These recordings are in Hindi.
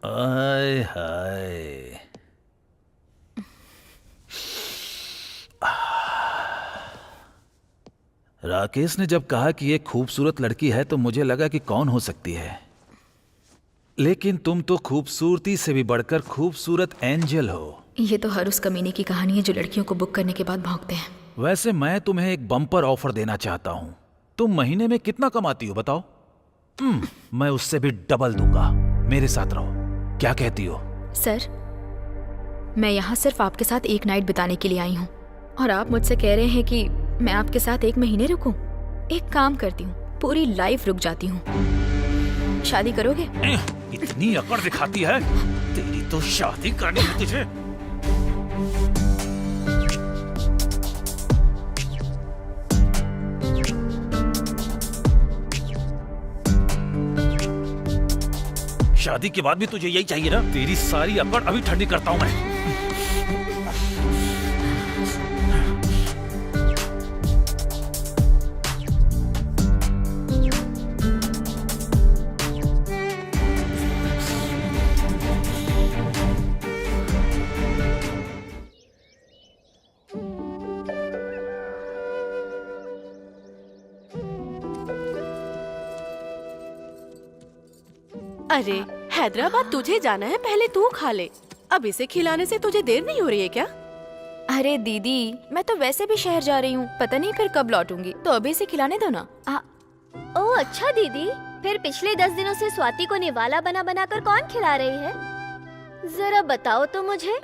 आय हाय। राकेश ने जब कहा कि ये खूबसूरत लड़की है तो मुझे लगा कि कौन हो सकती है, लेकिन तुम तो खूबसूरती से भी बढ़कर खूबसूरत एंजल हो। ये तो हर उस कमीने की कहानी है जो लड़कियों को बुक करने के बाद भागते हैं। वैसे मैं तुम्हें एक बम्पर ऑफर देना चाहता हूँ। तुम महीने में कितना कमाती हो बताओ? मैं उससे भी डबल दूंगा। मेरे साथ रहो, क्या कहती हो? सर, मैं यहाँ सिर्फ आपके साथ एक नाइट बिताने के लिए आई हूँ और आप मुझसे कह रहे हैं कि मैं आपके साथ 1 महीने रुकूं? एक काम करती हूँ, पूरी लाइफ रुक जाती हूँ। शादी करोगे? इतनी अकड़ दिखाती है, तेरी तो शादी करनी है तुझे। शादी के बाद भी तुझे यही चाहिए ना? तेरी सारी अकड़ अभी ठंडी करता हूं मैं। अरे हैदराबाद तुझे जाना है, पहले तू खा ले। अब इसे खिलाने से तुझे देर नहीं हो रही है क्या? अरे दीदी, मैं तो वैसे भी शहर जा रही हूँ, पता नहीं फिर कब लौटूंगी, तो अभी से खिलाने दो ना। ओह अच्छा दीदी, फिर पिछले 10 दिनों से स्वाति को निवाला बना बना कर कौन खिला रही है? जरा बताओ तो मुझे।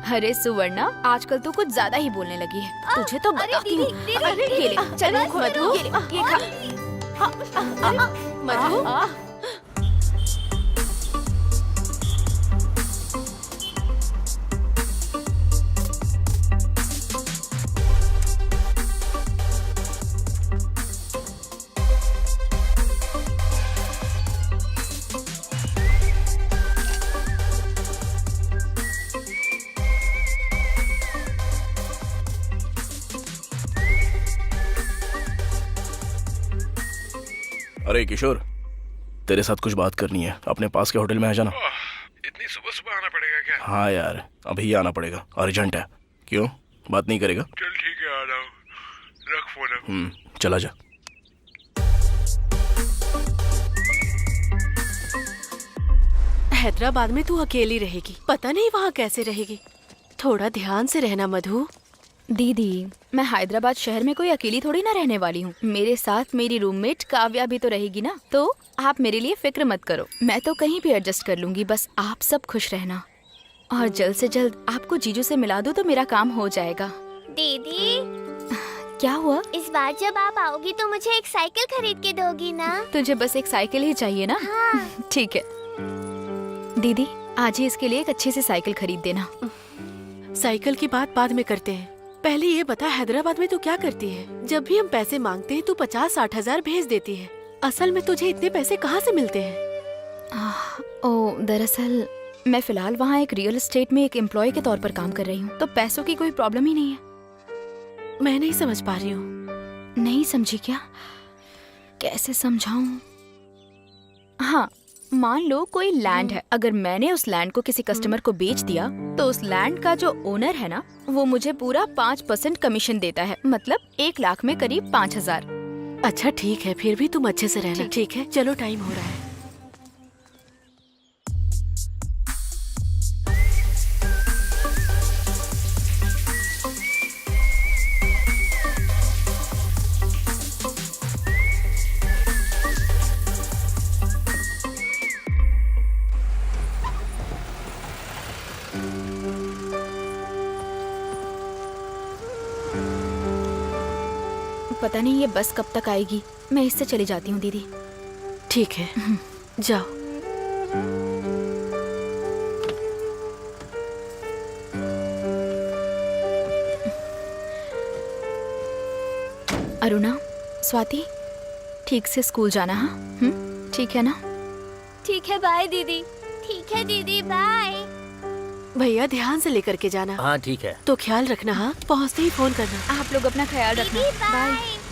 अरे सुवर्णा, आजकल तो कुछ ज्यादा ही बोलने लगी है। तुझे तो बताती हूँ। दीदी, ये ले, चल मधु, ये खा। मधु, अरे किशोर, तेरे साथ कुछ बात करनी है। अपने पास के होटल में आ जाना। इतनी सुबह सुबह आना पड़ेगा क्या? हाँ यार, अभी ही आना पड़ेगा, अर्जेंट है। क्यों, बात नहीं करेगा? चल ठीक है, आ रहा हूँ, रख फोन। चला जा। हैदराबाद में तू अकेली रहेगी, पता नहीं वहाँ कैसे रहेगी। थोड़ा ध्यान से रहना मधु। दीदी, मैं हैदराबाद शहर में कोई अकेली थोड़ी ना रहने वाली हूँ। मेरे साथ मेरी रूममेट काव्या भी तो रहेगी ना, तो आप मेरे लिए फिक्र मत करो, मैं तो कहीं भी एडजस्ट कर लूंगी। बस आप सब खुश रहना और जल्द से जल्द आपको जीजू से मिला दूँ तो मेरा काम हो जाएगा। दीदी, क्या हुआ? इस बार जब आप आओगी तो मुझे एक साइकिल खरीद के दोगी ना? तुझे बस एक साइकिल ही चाहिए ना? हाँ। ठीक है दीदी, आज ही इसके लिए एक अच्छी सी साइकिल खरीद देना। साइकिल की बात बाद में करते हैं, पहले ये बता हैदराबाद में तू क्या करती है? जब भी हम पैसे मांगते हैं तू 50-60 हजार भेज देती है। असल में तुझे इतने पैसे कहाँ से मिलते हैं? दरअसल मैं फिलहाल वहाँ एक रियल एस्टेट में एक एम्प्लॉय के तौर पर काम कर रही हूँ, तो पैसों की कोई प्रॉब्लम ही नहीं है। मैं नहीं समझ पा रही हूँ। नहीं समझी क्या? कैसे समझाऊं? हाँ, मान लो कोई लैंड है, अगर मैंने उस लैंड को किसी कस्टमर को बेच दिया तो उस लैंड का जो ओनर है ना, वो मुझे पूरा 5% कमीशन देता है, मतलब 1 लाख में करीब 5,000। अच्छा ठीक है, फिर भी तुम अच्छे से रहना। ठीक है, चलो टाइम हो रहा है। पता नहीं ये बस कब तक आएगी, मैं इससे चली जाती हूँ दीदी। ठीक है, जाओ। अरुणा, स्वाति, ठीक से स्कूल जाना। हाँ, ठीक है ना? ठीक है, बाय दीदी। ठीक है दीदी, बाय। भैया ध्यान से लेकर के जाना। हाँ ठीक है। तो ख्याल रखना। हाँ, पहुँचते ही फोन करना। आप लोग अपना ख्याल रखना। दीदी, बाय। बाय।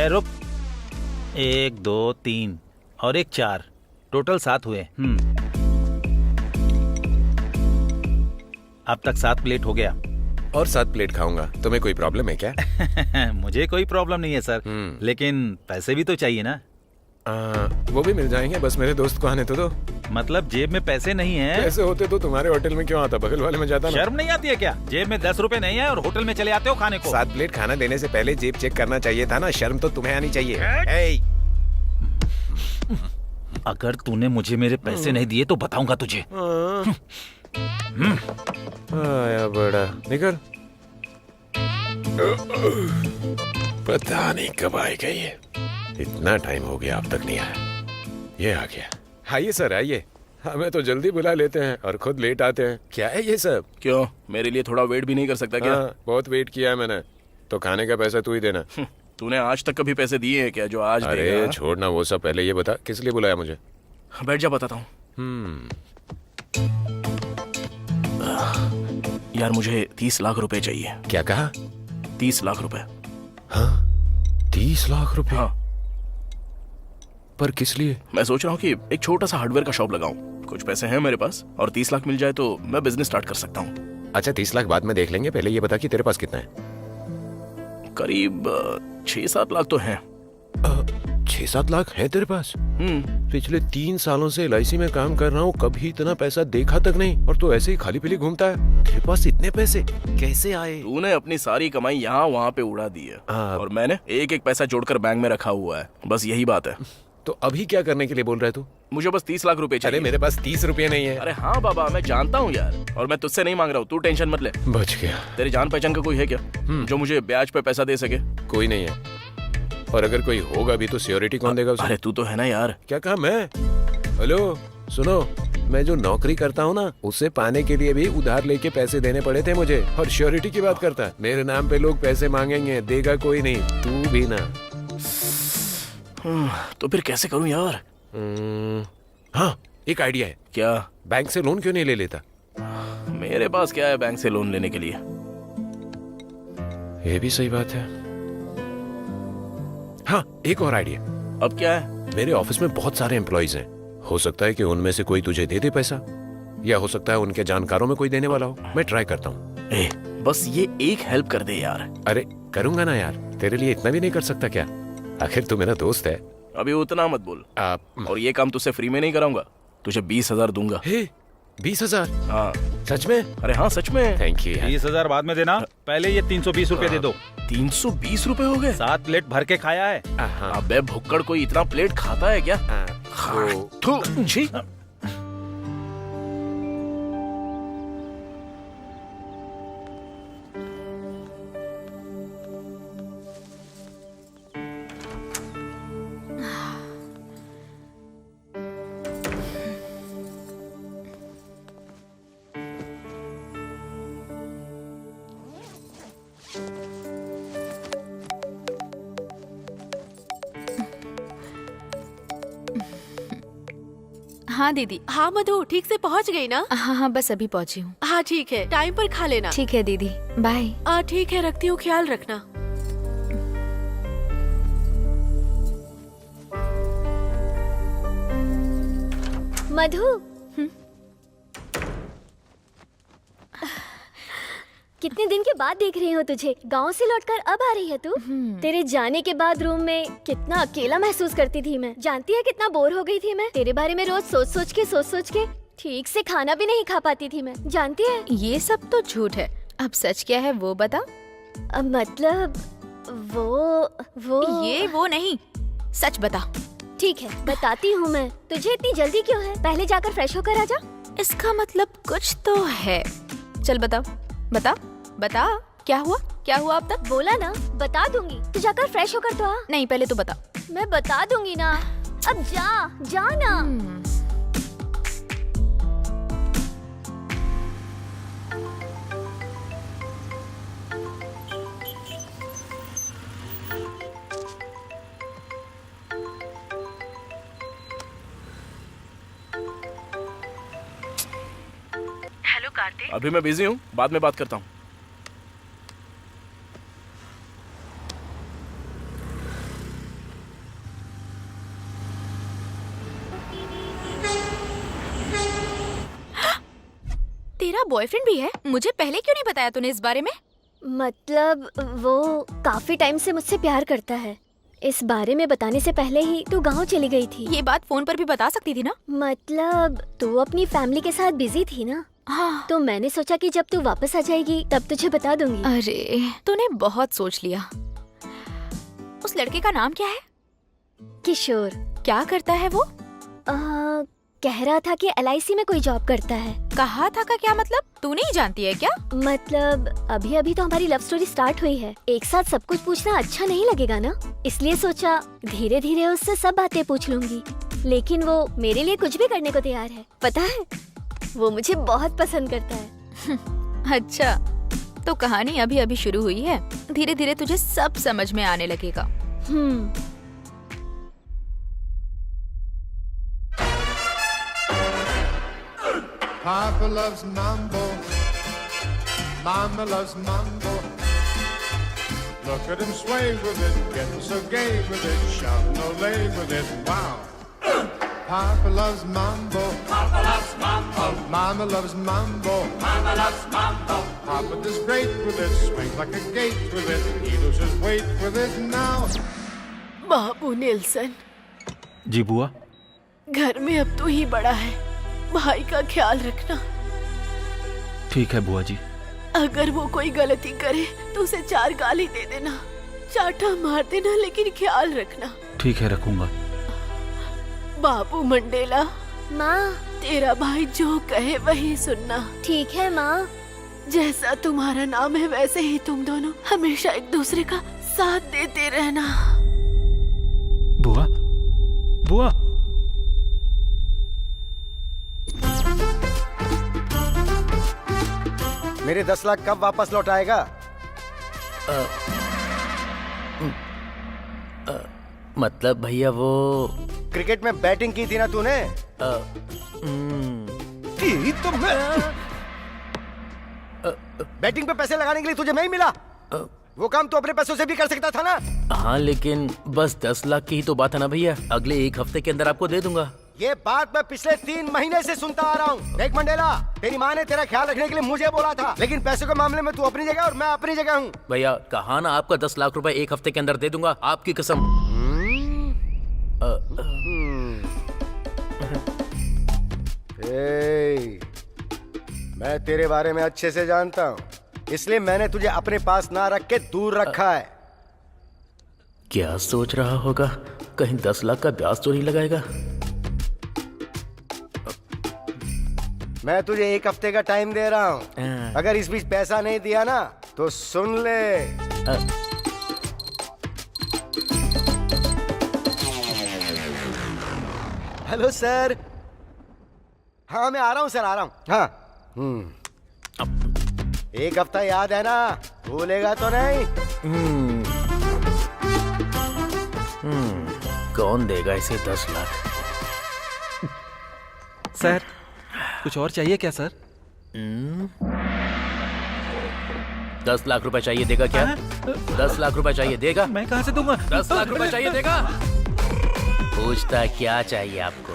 रुक। 1 2 3 और एक 4, टोटल 7 हुए। अब तक 7 प्लेट हो गया। और 7 प्लेट खाऊंगा। तुम्हें कोई प्रॉब्लम है क्या? मुझे कोई प्रॉब्लम नहीं है सर, लेकिन पैसे भी तो चाहिए ना। वो भी मिल जाएंगे, बस मेरे दोस्त को आने तो दो। मतलब जेब में पैसे नहीं है? पैसे होते तो तुम्हारे होटल में क्यों आता, बगल वाले में जाता ना। शर्म नहीं आती है क्या? जेब में 10 रुपए नहीं है और होटल में चले आते हो खाने को। 7 प्लेट खाना देने से पहले जेब चेक करना चाहिए था ना। शर्म तो तुम्हें आनी चाहिए। ए! अगर तूने मुझे मेरे पैसे नहीं दिए तो बताऊंगा तुझे। आया बड़ा, निकल। पता नहीं कब आएगा ये। इतना टाइम हो गया अब तक नहीं आया। ये आ गया। आइए सर आइए। हमें तो जल्दी बुला लेते हैं और खुद लेट आते हैं। क्या है ये सब? क्यों, मेरे लिए थोड़ा वेट भी नहीं कर सकता क्या? बहुत वेट किया है मैंने। तो खाने का पैसा तू ही देना। तूने आज तक कभी पैसे दिए हैं क्या जो आज अरे देगा? छोड़ना वो सब, पहले ये बता किस लिए बुलाया मुझे? बैठ जा, बताता हूँ। यार मुझे 30 लाख रुपए चाहिए। क्या कहा? 30 लाख रुपए। हाँ 30 लाख रुपए? हाँ, पर किस लिए? मैं सोच रहा हूँ कि एक छोटा सा हार्डवेयर का शॉप लगाऊं। कुछ पैसे हैं मेरे पास और 30 लाख मिल जाए तो मैं बिजनेस स्टार्ट कर सकता हूँ। अच्छा 30 लाख बाद में देख लेंगे, पहले ये बता कि तेरे पास कितना है? करीब 6-7 लाख तो हैं। 6-7 लाख है तेरे पास? पिछले 3 सालों से LIC में काम कर रहा हूँ, कभी इतना पैसा देखा तक नहीं, और तू ऐसे ही खाली पीली घूमता है। तेरे पास इतने पैसे कैसे आए? तूने अपनी सारी कमाई यहाँ वहाँ पे उड़ा दी है और मैंने एक एक पैसा जोड़कर बैंक में रखा हुआ है। बस यही बात है। तो अभी क्या करने के लिए बोल रहा है तू? मुझे बस 30 लाख रुपए चाहिए। अरे मेरे पास 30 रुपए नहीं है। अरे हाँ बाबा, मैं जानता हूँ यार, और मैं तुझसे नहीं मांग रहा हूँ, तू टेंशन मत ले। बच गया। तेरी जान पहचान का कोई है क्या जो मुझे ब्याज पे पैसा दे सके? कोई नहीं है, और अगर कोई होगा भी तो सिक्योरिटी कौन देगा उसे? अरे तू तो है ना यार। क्या कहा मैं? हेलो सुनो, मैं जो नौकरी करता हूँ ना, उसे पाने के लिए भी उधार लेके पैसे देने पड़े थे मुझे, और श्योरिटी की बात करता है। मेरे नाम पे लोग पैसे मांगेंगे, देगा कोई नहीं, तू भी ना। तो फिर कैसे करूँ यार? हाँ एक आइडिया है। क्या? बैंक से लोन क्यों नहीं ले लेता? मेरे पास क्या है बैंक से लोन लेने के लिए? ये भी सही बात है। हाँ एक और आइडिया। अब क्या है? मेरे ऑफिस में बहुत सारे एम्प्लॉइज हैं, हो सकता है कि उनमें से कोई तुझे दे दे पैसा, या हो सकता है उनके जानकारों में कोई देने वाला हो। मैं ट्राई करता हूँ। बस ये एक हेल्प कर दे यार। अरे करूंगा ना यार, तेरे लिए इतना भी नहीं कर सकता क्या? आखिर तू मेरा दोस्त है। अभी उतना मत बोल। और ये काम तुझसे फ्री में नहीं कराऊंगा, तुझे 20,000 दूंगा। 20,000? हाँ सच में? अरे हाँ सच में। Thank you. 20,000 बाद में देना, पहले ये 320 रुपए दे दो। 320 रुपए हो गए? 7 प्लेट भर के खाया है। अबे भुक्कड़, कोई इतना प्लेट खाता है क्या? थू, छी। हाँ दीदी। हाँ मधु, ठीक से पहुँच गई ना? हाँ हाँ बस अभी पहुँची हूँ। हाँ ठीक है, टाइम पर खा लेना। ठीक है दीदी, बाय। ठीक है, रखती हूँ, ख्याल रखना। मधु, कितने दिन के बाद देख रही हूँ तुझे। गांव से लौटकर अब आ रही है तू? तेरे जाने के बाद रूम में कितना अकेला महसूस करती थी मैं। जानती है कितना बोर हो गई थी मैं। तेरे बारे में रोज सोच सोच के ठीक से खाना भी नहीं खा पाती थी मैं, जानती है? ये सब तो झूठ है, अब सच क्या है वो बता। मतलब वो ये वो नहीं, सच बता। ठीक है बताती हूँ मैं। तुझे इतनी जल्दी क्यों है? पहले जाकर फ्रेश होकर आजा। इसका मतलब कुछ तो है। चल बता बता बता, क्या हुआ अब तक? बोला ना बता दूंगी, तू जाकर फ्रेश होकर तो आ। नहीं पहले तू बता। मैं बता दूंगी ना, अब जा ना। हेलो कार्तिक। अभी मैं बिजी हूँ, बाद में बात करता हूँ। बॉयफ्रेंड भी है? मुझे पहले क्यों नहीं बताया तूने इस बारे में? मतलब वो काफी टाइम से मुझसे प्यार करता है। इस बारे में बताने से पहले ही तू गांव चली गई थी। ये बात फोन पर भी बता सकती थी ना? मतलब तू अपनी फैमिली के साथ बिजी थी ना, हाँ। तो मैंने सोचा कि जब तू वापस आ जाएगी तब तुझे बता दूंगी। अरे तूने बहुत सोच लिया। उस लड़के का नाम क्या है? किशोर। क्या करता है वो? कह रहा था कि LIC में कोई जॉब करता है। कहा था का क्या मतलब? तू नहीं जानती है क्या? मतलब अभी अभी तो हमारी लव स्टोरी स्टार्ट हुई है, एक साथ सब कुछ पूछना अच्छा नहीं लगेगा ना, इसलिए सोचा धीरे धीरे उससे सब बातें पूछ लूंगी। लेकिन वो मेरे लिए कुछ भी करने को तैयार है। पता है, वो मुझे बहुत पसंद करता है। अच्छा, तो कहानी अभी अभी शुरू हुई है, धीरे धीरे तुझे सब समझ में आने लगेगा। Papa loves mambo, Mama loves mambo. Look at him sway with it, getting so gay with it, shouting olay with it, wow. Papa loves mambo, Papa loves mambo. Mama loves mambo, Mama loves mambo. Papa does great with it, swings like a gate with it, he loses weight with it now. बाबू नेल्सन, जी बुआ। घर में अब तू ही बड़ा है, भाई का ख्याल रखना। ठीक है बुआ जी। अगर वो कोई गलती करे तो उसे 4 गाली दे देना, चाटा मार देना, लेकिन ख्याल रखना। ठीक है, रखूंगा। बाबू मंडेला, माँ, तेरा भाई जो कहे वही सुनना। ठीक है माँ। जैसा तुम्हारा नाम है वैसे ही तुम दोनों हमेशा एक दूसरे का साथ देते रहना। बुआ, बुआ। मेरे 10 लाख कब वापस लौट आएगा? मतलब भैया वो क्रिकेट में बैटिंग की थी ना तूने? की तो मैं बैटिंग पे पैसे लगाने के लिए तुझे नहीं मिला? वो काम तो अपने पैसों से भी कर सकता था ना? हाँ, लेकिन बस 10 लाख की ही तो बात है ना भैया। अगले 1 हफ्ते के अंदर आपको दे दूंगा। ये बात मैं पिछले 3 महीने से सुनता आ रहा हूँ। देख मंडेला, तेरी माँ ने तेरा ख्याल रखने के लिए मुझे बोला था, लेकिन पैसों के मामले में तू अपनी जगह और मैं अपनी जगह हूँ। भैया कहा ना आपका 10 लाख रुपए 1 हफ्ते के अंदर दे दूंगा, आपकी कसम। मैं तेरे बारे में अच्छे से जानता हूँ, इसलिए मैंने तुझे अपने पास ना रख के दूर रखा है। क्या सोच रहा होगा? कहीं 10 लाख का ब्याज तो नहीं लगाएगा? मैं तुझे 1 हफ्ते का टाइम दे रहा हूँ। अगर इस बीच पैसा नहीं दिया ना तो सुन ले। Hello sir. हाँ मैं आ रहा हूँ सर, आ रहा हूँ। हाँ 1 हफ्ता याद है ना? भूलेगा तो नहीं? कौन देगा इसे 10 लाख? सर, कुछ और चाहिए क्या सर? 10 लाख रुपए चाहिए, देगा क्या? 10 लाख रुपए चाहिए, देगा? मैं कहाँ से दूंगा? 10 लाख रुपए चाहिए, देगा? पूछता क्या चाहिए आपको?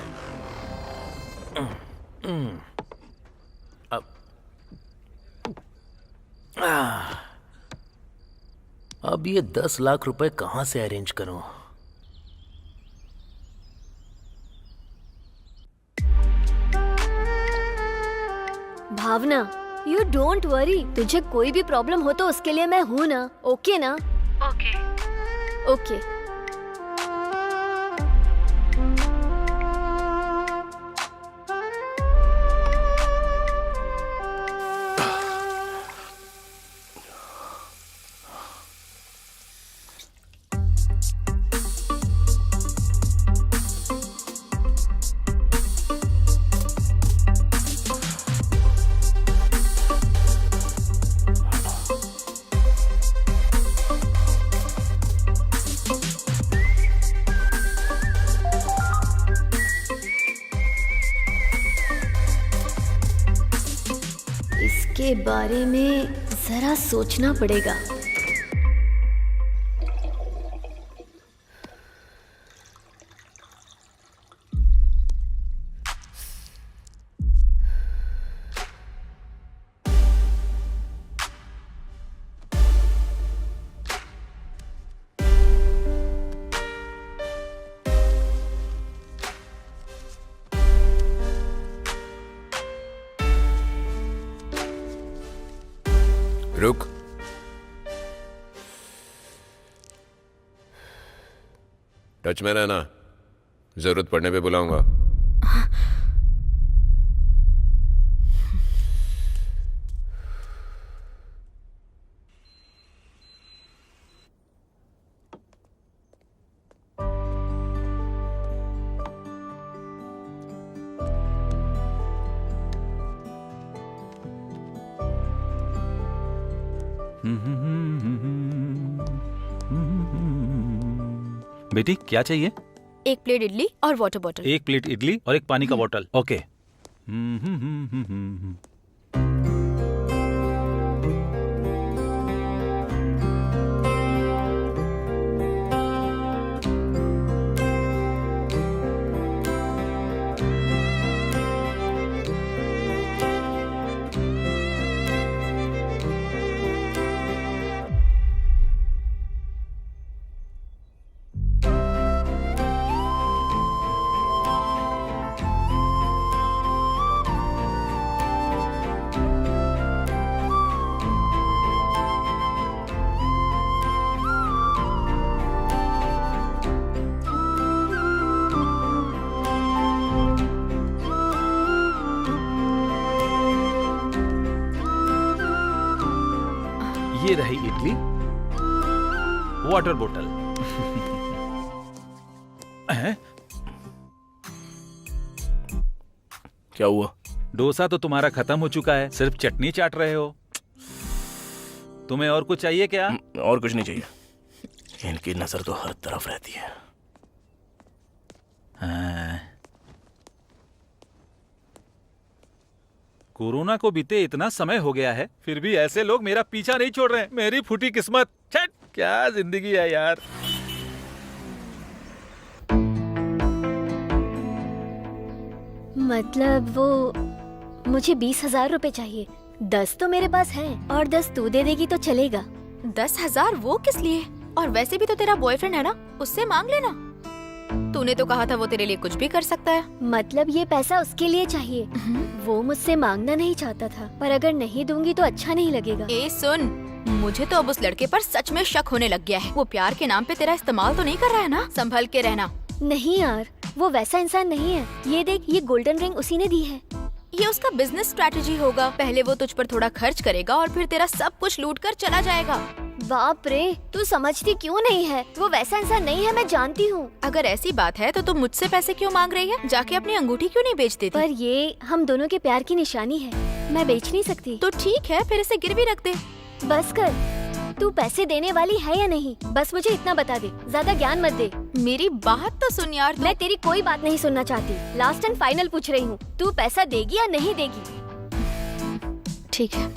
अब ये 10 लाख रुपए कहाँ से अरेंज करूं? भावना, यू डोंट वरी, तुझे कोई भी प्रॉब्लम हो तो उसके लिए मैं हूँ ना। ओके ना? ओके। ओके। इसके बारे में जरा सोचना पड़ेगा। रुक। टच में रहना, जरूरत पड़ने पे बुलाऊंगा। बेटी क्या चाहिए? एक प्लेट इडली और वाटर बॉटल। एक प्लेट इडली और एक पानी का बोतल। ओके। ये रही इडली, वाटर बोतल। हैं? क्या हुआ? डोसा तो तुम्हारा खत्म हो चुका है, सिर्फ चटनी चाट रहे हो। तुम्हें और कुछ चाहिए क्या? और कुछ नहीं चाहिए। इनकी नजर तो हर तरफ रहती है। हाँ। कोरोना को बीते इतना समय हो गया है, फिर भी ऐसे लोग मेरा पीछा नहीं छोड़ रहे हैं। मेरी फूटी किस्मत। छट, क्या जिंदगी है यार। मतलब वो मुझे 20,000 रुपए चाहिए। 10 तो मेरे पास है और 10 तू दे देगी तो चलेगा। 10,000 वो किस लिए? और वैसे भी तो तेरा बॉयफ्रेंड है ना, उससे मांग लेना। तूने तो कहा था वो तेरे लिए कुछ भी कर सकता है। मतलब ये पैसा उसके लिए चाहिए। वो मुझसे मांगना नहीं चाहता था, पर अगर नहीं दूंगी तो अच्छा नहीं लगेगा। ए सुन, मुझे तो अब उस लड़के पर सच में शक होने लग गया है। वो प्यार के नाम पे तेरा इस्तेमाल तो नहीं कर रहा है ना? संभल के रहना। नहीं यार, वो वैसा इंसान नहीं है। ये देख, ये गोल्डन रिंग उसी ने दी है। ये उसका बिजनेस स्ट्रैटेजी होगा। पहले वो तुझ पर थोड़ा खर्च करेगा और फिर तेरा सब कुछ लूट कर चला जाएगा। बाप रे, तू समझती क्यों नहीं है? वो वैसा इंसान नहीं है, मैं जानती हूँ। अगर ऐसी बात है तो तुम मुझसे पैसे क्यों मांग रही है? जाके अपनी अंगूठी क्यों नहीं बेच देती? पर ये हम दोनों के प्यार की निशानी है, मैं बेच नहीं सकती। तो ठीक है, फिर इसे गिरवी रख दे। बस कर, तू पैसे देने वाली है या नहीं? बस मुझे इतना बता दे, ज्यादा ज्ञान मत दे। मेरी बात तो सुन यार। मैं तेरी कोई बात नहीं सुनना चाहती। लास्ट एंड फाइनल पूछ रही हूँ, तू पैसा देगी या नहीं देगी? ठीक है।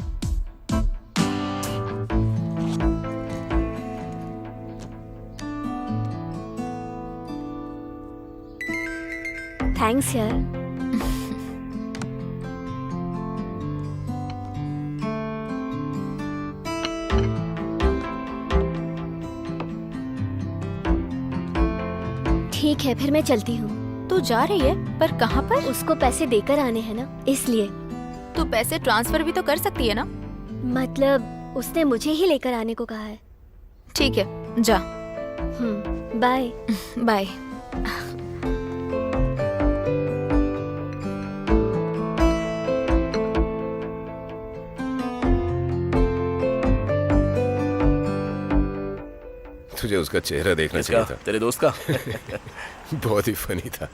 थैंक्स यार। ठीक है, फिर मैं चलती हूँ। तू जा रही है? पर कहाँ पर? उसको पैसे देकर आने हैं ना, इसलिए। तू पैसे ट्रांसफर भी तो कर सकती है ना? मतलब उसने मुझे ही लेकर आने को कहा है। ठीक है, जा। बाय। बाय। तुझे उसका चेहरा देखना किसका? चाहिए था। तेरे दोस्त का? बहुत ही फनी था।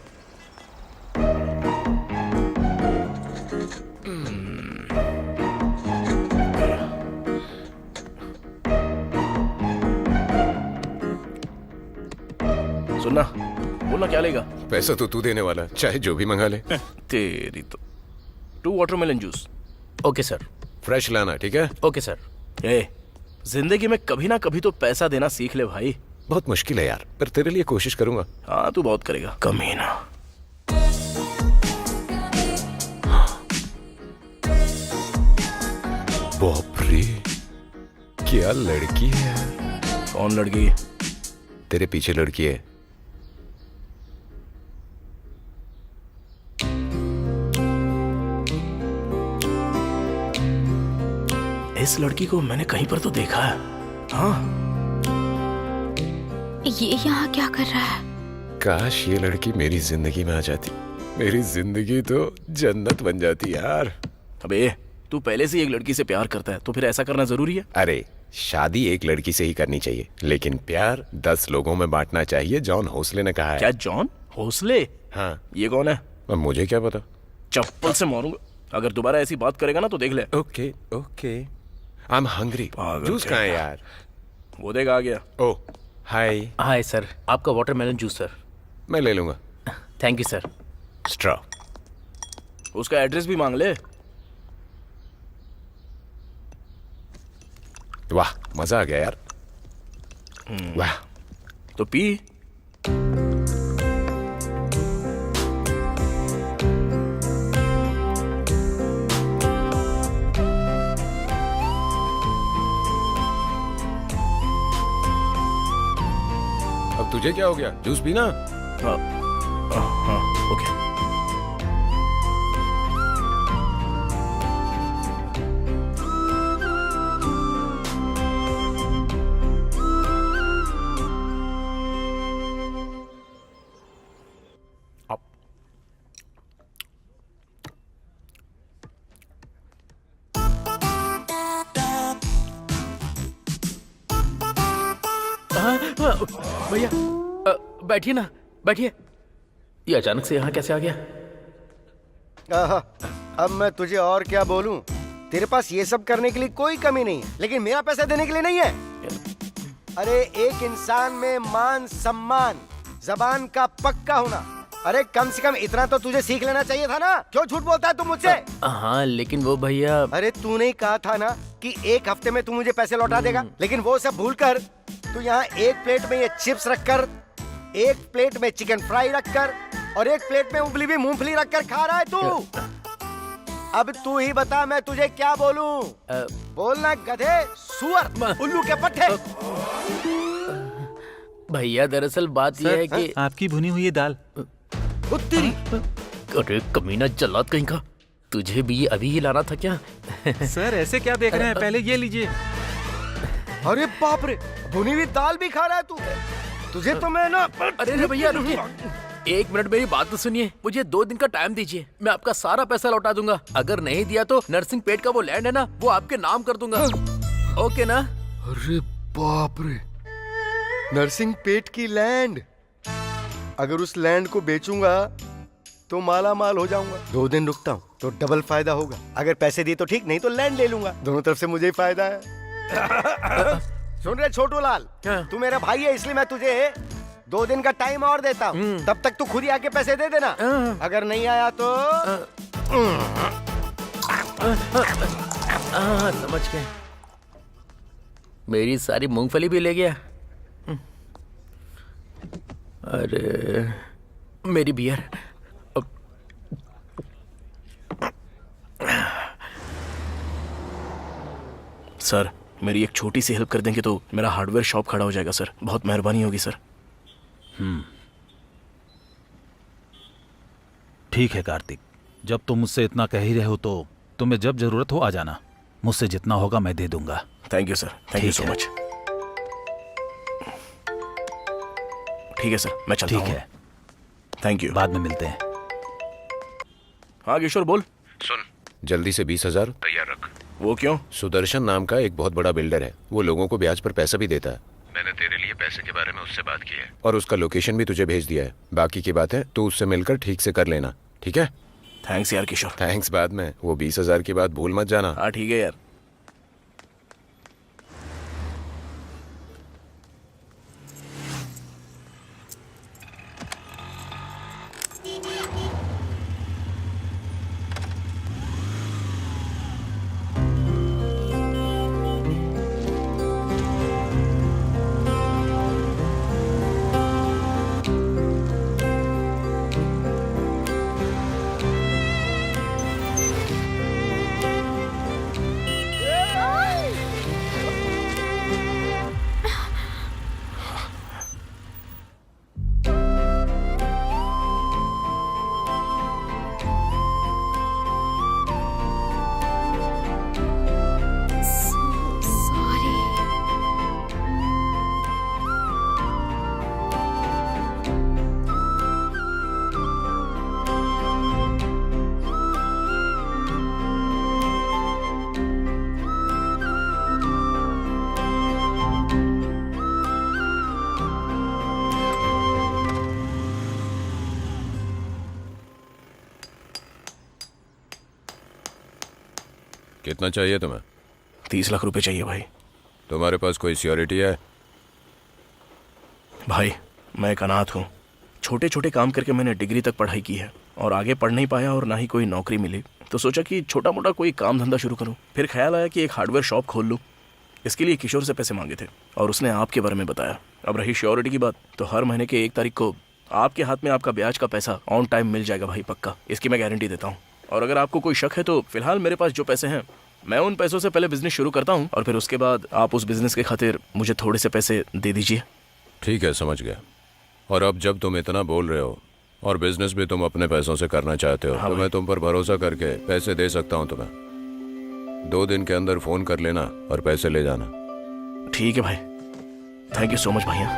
सुनना, बोलना क्या लेगा? पैसा तो तू देने वाला, चाहे जो भी मंगा ले। तेरी तो। 2 watermelon juice. Okay sir. Fresh लाना, ठीक है? Okay sir. ए, जिंदगी में कभी ना कभी तो पैसा देना सीख ले भाई। बहुत मुश्किल है यार, पर तेरे लिए कोशिश करूंगा। हाँ, तू बहुत करेगा, कमीना। बाप रे, क्या लड़की है। कौन लड़की? तेरे पीछे लड़की है। इस लड़की को मैंने कहीं पर तो देखा है। हाँ, ये यहाँ क्या कर रहा है? काश ये लड़की मेरी जिंदगी में आ जाती, मेरी जिंदगी तो जन्नत बन जाती यार। अबे तू पहले से ही एक लड़की से प्यार करता है तो फिर ऐसा करना जरूरी है? अरे शादी एक लड़की से ही करनी चाहिए, लेकिन प्यार 10 लोगों में बांटना चाहिए, जॉन होसले ने कहा है। क्या जॉन होसले? हाँ। ये कौन है? अब मुझे क्या पता। चप्पल से मारूंगा अगर दोबारा ऐसी बात करेगा ना तो देख ले। Okay okay, I am hungry. Juice कहाँ है यार? वो देख आ गया। ओह हाय। हाय सर, आपका वाटरमेलन जूस सर। मैं ले लूंगा। Thank you sir. स्ट्रॉ। उसका एड्रेस भी मांग ले। वाह मजा आ गया यार। वाह। तो पी। अब तुझे क्या हो गया? जूस पीना। हाँ, ओके। भैया बैठिए ना, बैठिए। ये अचानक से यहाँ कैसे आ गया? आहा, अब मैं तुझे और क्या बोलूं? तेरे पास ये सब करने के लिए कोई कमी नहीं है, लेकिन मेरा पैसा देने के लिए नहीं है। अरे एक इंसान में मान सम्मान, जबान का पक्का होना, अरे कम से कम इतना तो तुझे सीख लेना चाहिए था ना। क्यों झूठ बोलता है तू मुझसे? हाँ लेकिन वो भैया। अरे तूने ही कहा था ना कि 1 हफ्ते में तू मुझे पैसे लौटा देगा, लेकिन वो सब भूलकर तू यहाँ एक प्लेट में ये चिप्स रखकर, एक प्लेट में चिकन फ्राई रखकर और एक प्लेट में उबली हुई मूंगफली रखकर खा रहा है तू। अब तू ही बता मैं तुझे क्या बोलूं? बोलना गधे, सुअर, उल्लू के पट्टे। भैया दरअसल बात यह है कि आपकी भुनी हुई दाल। उत्तरी। अरे कमीना जल्लाद कहीं का, तुझे भी अभी ही लाना था क्या? सर ऐसे क्या देख रहे हैं, पहले ये लीजिए। अरे बाप रे, भुनी हुई दाल भी खा रहा है तू? तुझे तो मैं ना। अरे भैया रुकिए, 1 मिनट मेरी बात तो सुनिए। मुझे 2 दिन का टाइम दीजिए, मैं आपका सारा पैसा लौटा दूंगा। अगर नहीं दिया तो नरसिंह पेट का वो लैंड है ना, वो आपके नाम कर दूंगा। ओके ना? अरे बाप रे, नरसिंह पेट की लैंड। अगर उस लैंड को बेचूंगा तो माला माल हो जाऊंगा। 2 दिन रुकता हूँ तो डबल फायदा होगा। अगर पैसे दिए तो ठीक, नहीं तो लैंड ले लूंगा। दोनों तरफ से मुझे ही फायदा है। सुन रहे छोटू लाल, तू मेरा भाई है इसलिए मैं तुझे 2 दिन का टाइम और देता हूँ। तब तक तू खुद ही आके पैसे दे देना। अगर नहीं आया तो समझ गए। मेरी सारी मूंगफली भी ले गया। अरे मेरी बियर। सर मेरी एक छोटी सी हेल्प कर देंगे तो मेरा हार्डवेयर शॉप खड़ा हो जाएगा सर। बहुत मेहरबानी होगी सर। ठीक है कार्तिक, जब तुम मुझसे इतना कह ही रहे हो तो तुम्हें जब जरूरत हो आ जाना। मुझसे जितना होगा मैं दे दूंगा। Thank you sir, thank you so much. ठीक है सर, मैं चलता हूँ। ठीक है, थैंक यू। बाद में मिलते हैं। हाँ किशोर बोल। सुन, जल्दी से 20,000 तैयार रख। वो क्यों? सुदर्शन नाम का एक बहुत बड़ा बिल्डर है, वो लोगों को ब्याज पर पैसा भी देता है। मैंने तेरे लिए पैसे के बारे में उससे बात की है और उसका लोकेशन भी तुझे भेज दिया है। बाकी की बात है तो उससे मिलकर ठीक से कर लेना, ठीक है? थैंक्स यार किशोर। थैंक्स बाद में। वो 20,000 की बात भूल मत जाना। हाँ ठीक है यार। कितना चाहिए तुम्हें? 30 लाख रुपए चाहिए भाई। तुम्हारे पास कोई सिक्योरिटी है? भाई मैं एक अनाथ हूँ। छोटे छोटे काम करके मैंने डिग्री तक पढ़ाई की है और आगे पढ़ नहीं पाया और ना ही कोई नौकरी मिली, तो सोचा कि छोटा मोटा कोई काम धंधा शुरू करूँ। फिर ख्याल आया कि एक हार्डवेयर शॉप खोल लूँ। इसके लिए किशोर से पैसे मांगे थे और उसने आपके बारे में बताया। अब रही श्योरिटी की बात, तो हर महीने के 1 तारीख को आपके हाथ में आपका ब्याज का पैसा ऑन टाइम मिल जाएगा भाई, पक्का। इसकी मैं गारंटी देता हूँ। और अगर आपको कोई शक है तो फिलहाल मेरे पास जो पैसे हैं, मैं उन पैसों से पहले बिजनेस शुरू करता हूँ और फिर उसके बाद आप उस बिजनेस के खातिर मुझे थोड़े से पैसे दे दीजिए। ठीक है, समझ गया। और अब जब तुम इतना बोल रहे हो और बिजनेस भी तुम अपने पैसों से करना चाहते हो, तो मैं तुम पर भरोसा करके पैसे दे सकता हूँ तुम्हें। 2 दिन के अंदर फोन कर लेना और पैसे ले जाना। ठीक है भाई, थैंक यू सो मच भैया।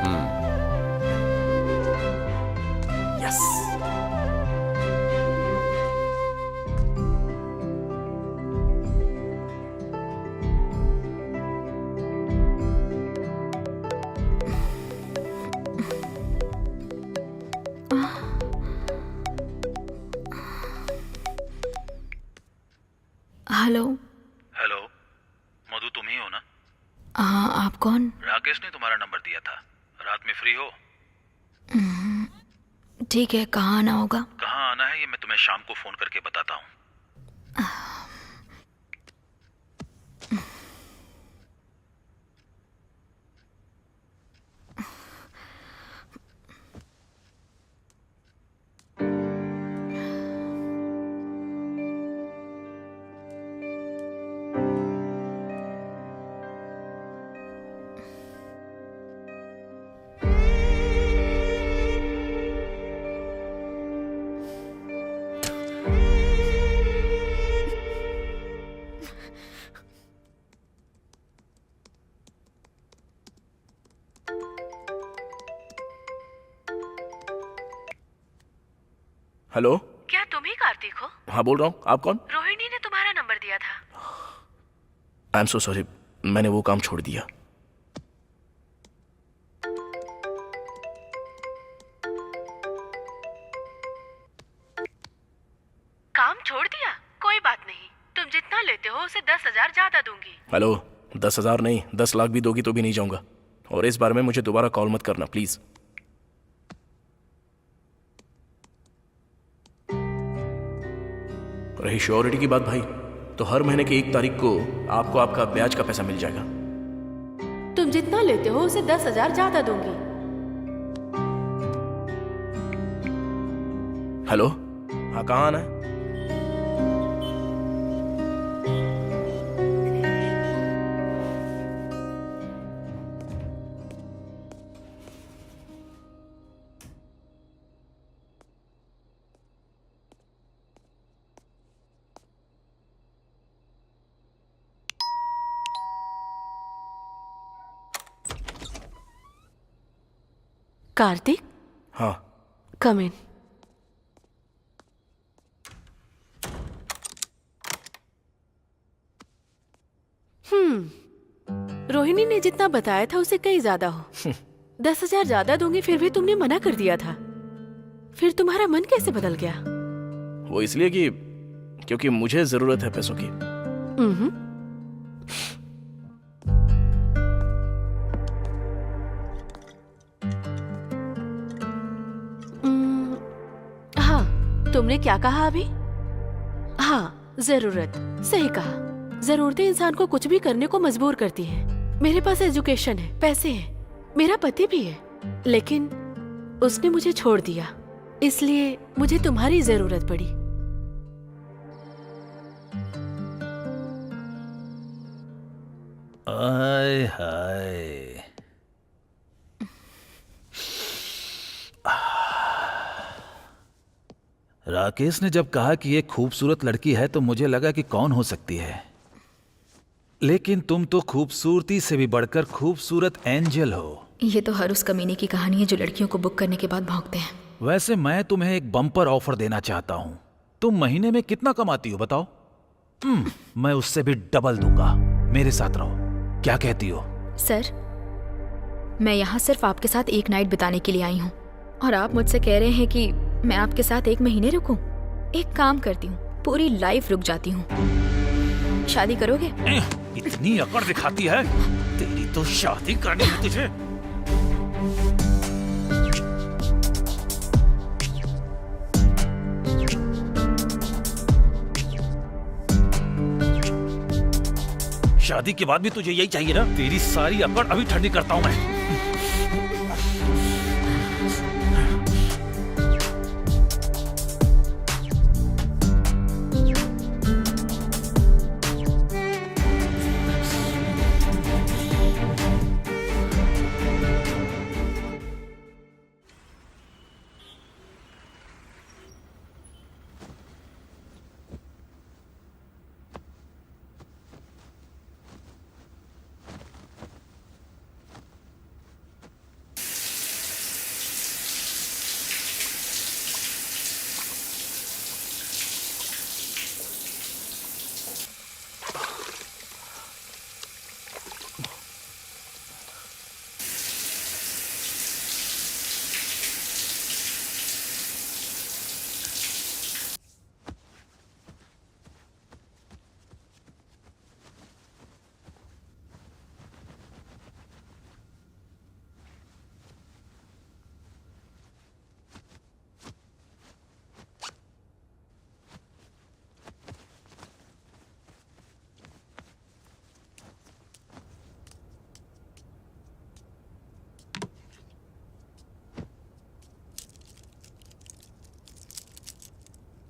यस। हेलो। हेलो, मधु तुम ही हो ना? हाँ, आप कौन? राकेश ने तुम्हारा नंबर दिया था। रात में फ्री हो? ठीक है, कहाँ आना होगा? कहाँ आना है ये मैं तुम्हें शाम को फोन करके बताता हूँ। हेलो। क्या तुम ही कार्तिक हो? हाँ बोल रहा हूँ। आप कौन? रोहिणी ने तुम्हारा नंबर दिया था। आई एम सो सॉरी, मैंने वो काम छोड़ दिया। काम छोड़ दिया? कोई बात नहीं, तुम जितना लेते हो उसे 10,000 ज्यादा दूंगी। हेलो, 10,000 नहीं, 10 लाख भी दोगी तो भी नहीं जाऊंगा। और इस बारे में मुझे दोबारा कॉल मत करना प्लीज। रही श्योरिटी की बात भाई, तो हर महीने की 1 तारीख को आपको आपका ब्याज का पैसा मिल जाएगा। तुम जितना लेते हो उसे 10,000 ज्यादा दूंगी। हेलो, हाँ कहाँ आना है? कार्तिक? हाँ। कम इन। रोहिणी ने जितना बताया था उसे कहीं ज्यादा हो। 10,000 ज्यादा दूंगी, फिर भी तुमने मना कर दिया था। फिर तुम्हारा मन कैसे बदल गया? वो इसलिए कि क्योंकि मुझे जरूरत है पैसों की। हाँ, तुमने क्या कहा अभी? हाँ, जरूरत। सही कहा। जरूरतें इंसान को कुछ भी करने को मजबूर करती हैं। मेरे पास एजुकेशन है, पैसे हैं, मेरा पति भी है, लेकिन उसने मुझे छोड़ दिया, इसलिए मुझे तुम्हारी जरूरत पड़ी। आय हाय, राकेश ने जब कहा कि ये खूबसूरत लड़की है तो मुझे लगा कि कौन हो सकती है, लेकिन तुम तो खूबसूरती से भी बढ़कर खूबसूरत एंजल हो। ये तो हर उस कमीने की कहानी है जो लड़कियों को बुक करने के बाद भौंकते हैं। वैसे मैं तुम्हें एक बम्पर ऑफर देना चाहता हूँ। तुम महीने में कितना कमाती हो बताओ? मैं उससे भी डबल दूंगा। मेरे साथ रहो, क्या कहती हो? सर, मैं यहाँ सिर्फ आपके साथ एक नाइट बिताने के लिए आई हूँ और आप मुझसे कह रहे हैं कि मैं आपके साथ 1 महीने रुकूं? एक काम करती हूँ, पूरी लाइफ रुक जाती हूँ। शादी करोगे? इतनी अकड़ दिखाती है, तेरी तो शादी करनी है तुझे। शादी के बाद भी तुझे यही चाहिए ना? तेरी सारी अकड़ अभी ठंडी करता हूं मैं।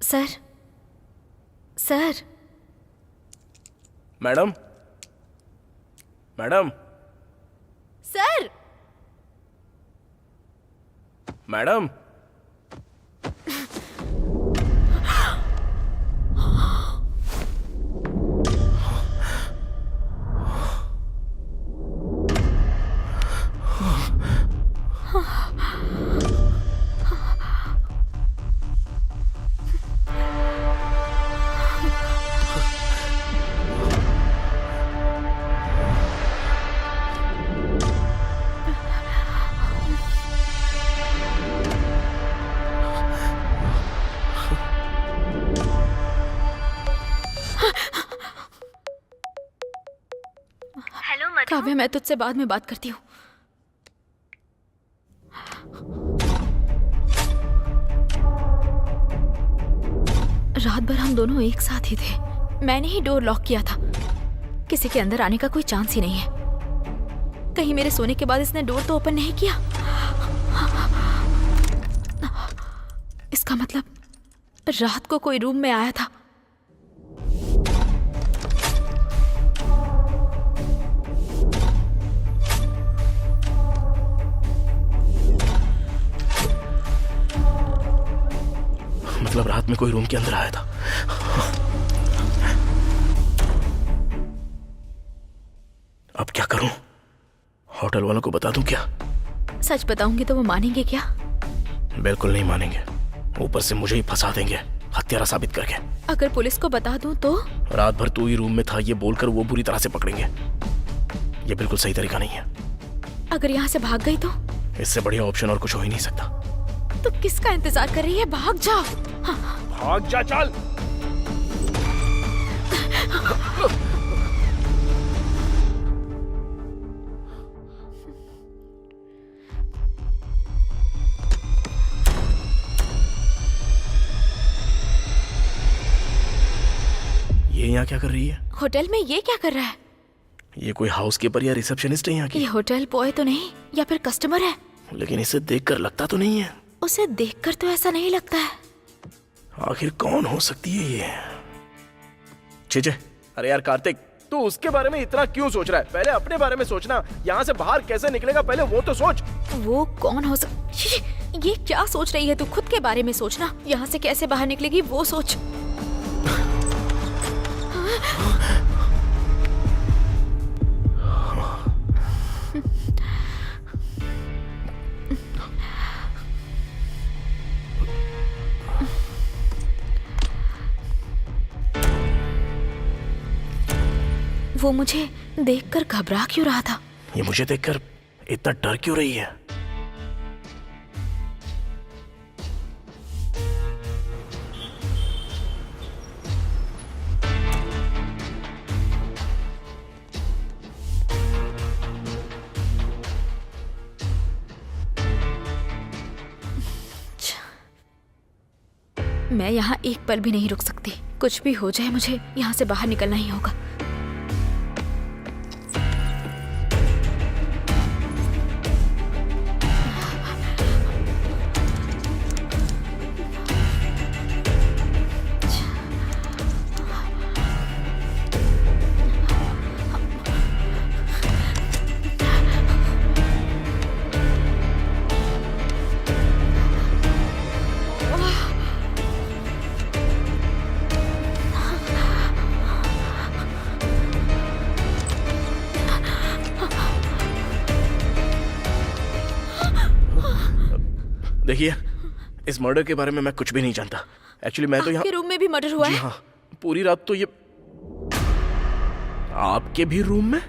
Sir, sir, madam, madam, sir, madam, Kavya, मैं तुझसे बाद में बात करती हूँ। रात भर हम दोनों एक साथ ही थे। मैंने ही डोर लॉक किया था। किसी के अंदर आने का कोई चांस ही नहीं है। कहीं मेरे सोने के बाद इसने डोर तो ओपन नहीं किया। इसका मतलब रात को कोई रूम में आया था। मतलब रात में कोई रूम के अंदर आया था। अब क्या करूं? होटल वालों को बता दूं क्या? सच बताऊंगी तो वो मानेंगे क्या? बिल्कुल नहीं मानेंगे। ऊपर से मुझे ही फंसा देंगे हत्यारा साबित करके। अगर पुलिस को बता दूं तो? रात भर तू ही रूम में था ये बोलकर वो बुरी तरह से पकड़ेंगे। ये बिल्कुल सही तरीका नहीं है। अगर यहाँ से भाग गई तो? इससे बढ़िया ऑप्शन और कुछ हो ही नहीं सकता। तो किसका इंतजार कर रही है? भाग जा। हाँ। भाग जा, चल। ये यहाँ क्या कर रही है? होटल में ये क्या कर रहा है? ये कोई हाउसकीपर या रिसेप्शनिस्ट है यहाँ की? ये होटल बॉय तो नहीं, या फिर कस्टमर है? लेकिन इसे देखकर लगता तो नहीं है। उसे देखकर तो ऐसा नहीं लगता है। आखिर कौन हो सकती है ये? चीजे, अरे यार कार्तिक, तू उसके बारे में इतना क्यों सोच रहा है? पहले अपने बारे में सोचना। यहाँ से बाहर कैसे निकलेगा पहले वो तो सोच। वो कौन हो ये क्या सोच रही है तू? खुद के बारे में सोचना। यहाँ से कैसे बाहर निकलेगी वो सोच। वो मुझे देखकर घबरा क्यों रहा था? ये मुझे देखकर इतना डर क्यों रही है? मैं यहाँ एक पल भी नहीं रुक सकती। कुछ भी हो जाए मुझे यहाँ से बाहर निकलना ही होगा। देखिए, इस मर्डर के बारे में मैं कुछ भी नहीं जानता। एक्चुअली मैं तो यहाँ। आपके रूम में भी मर्डर हुआ जी है? हाँ, पूरी रात तो ये आपके भी रूम में?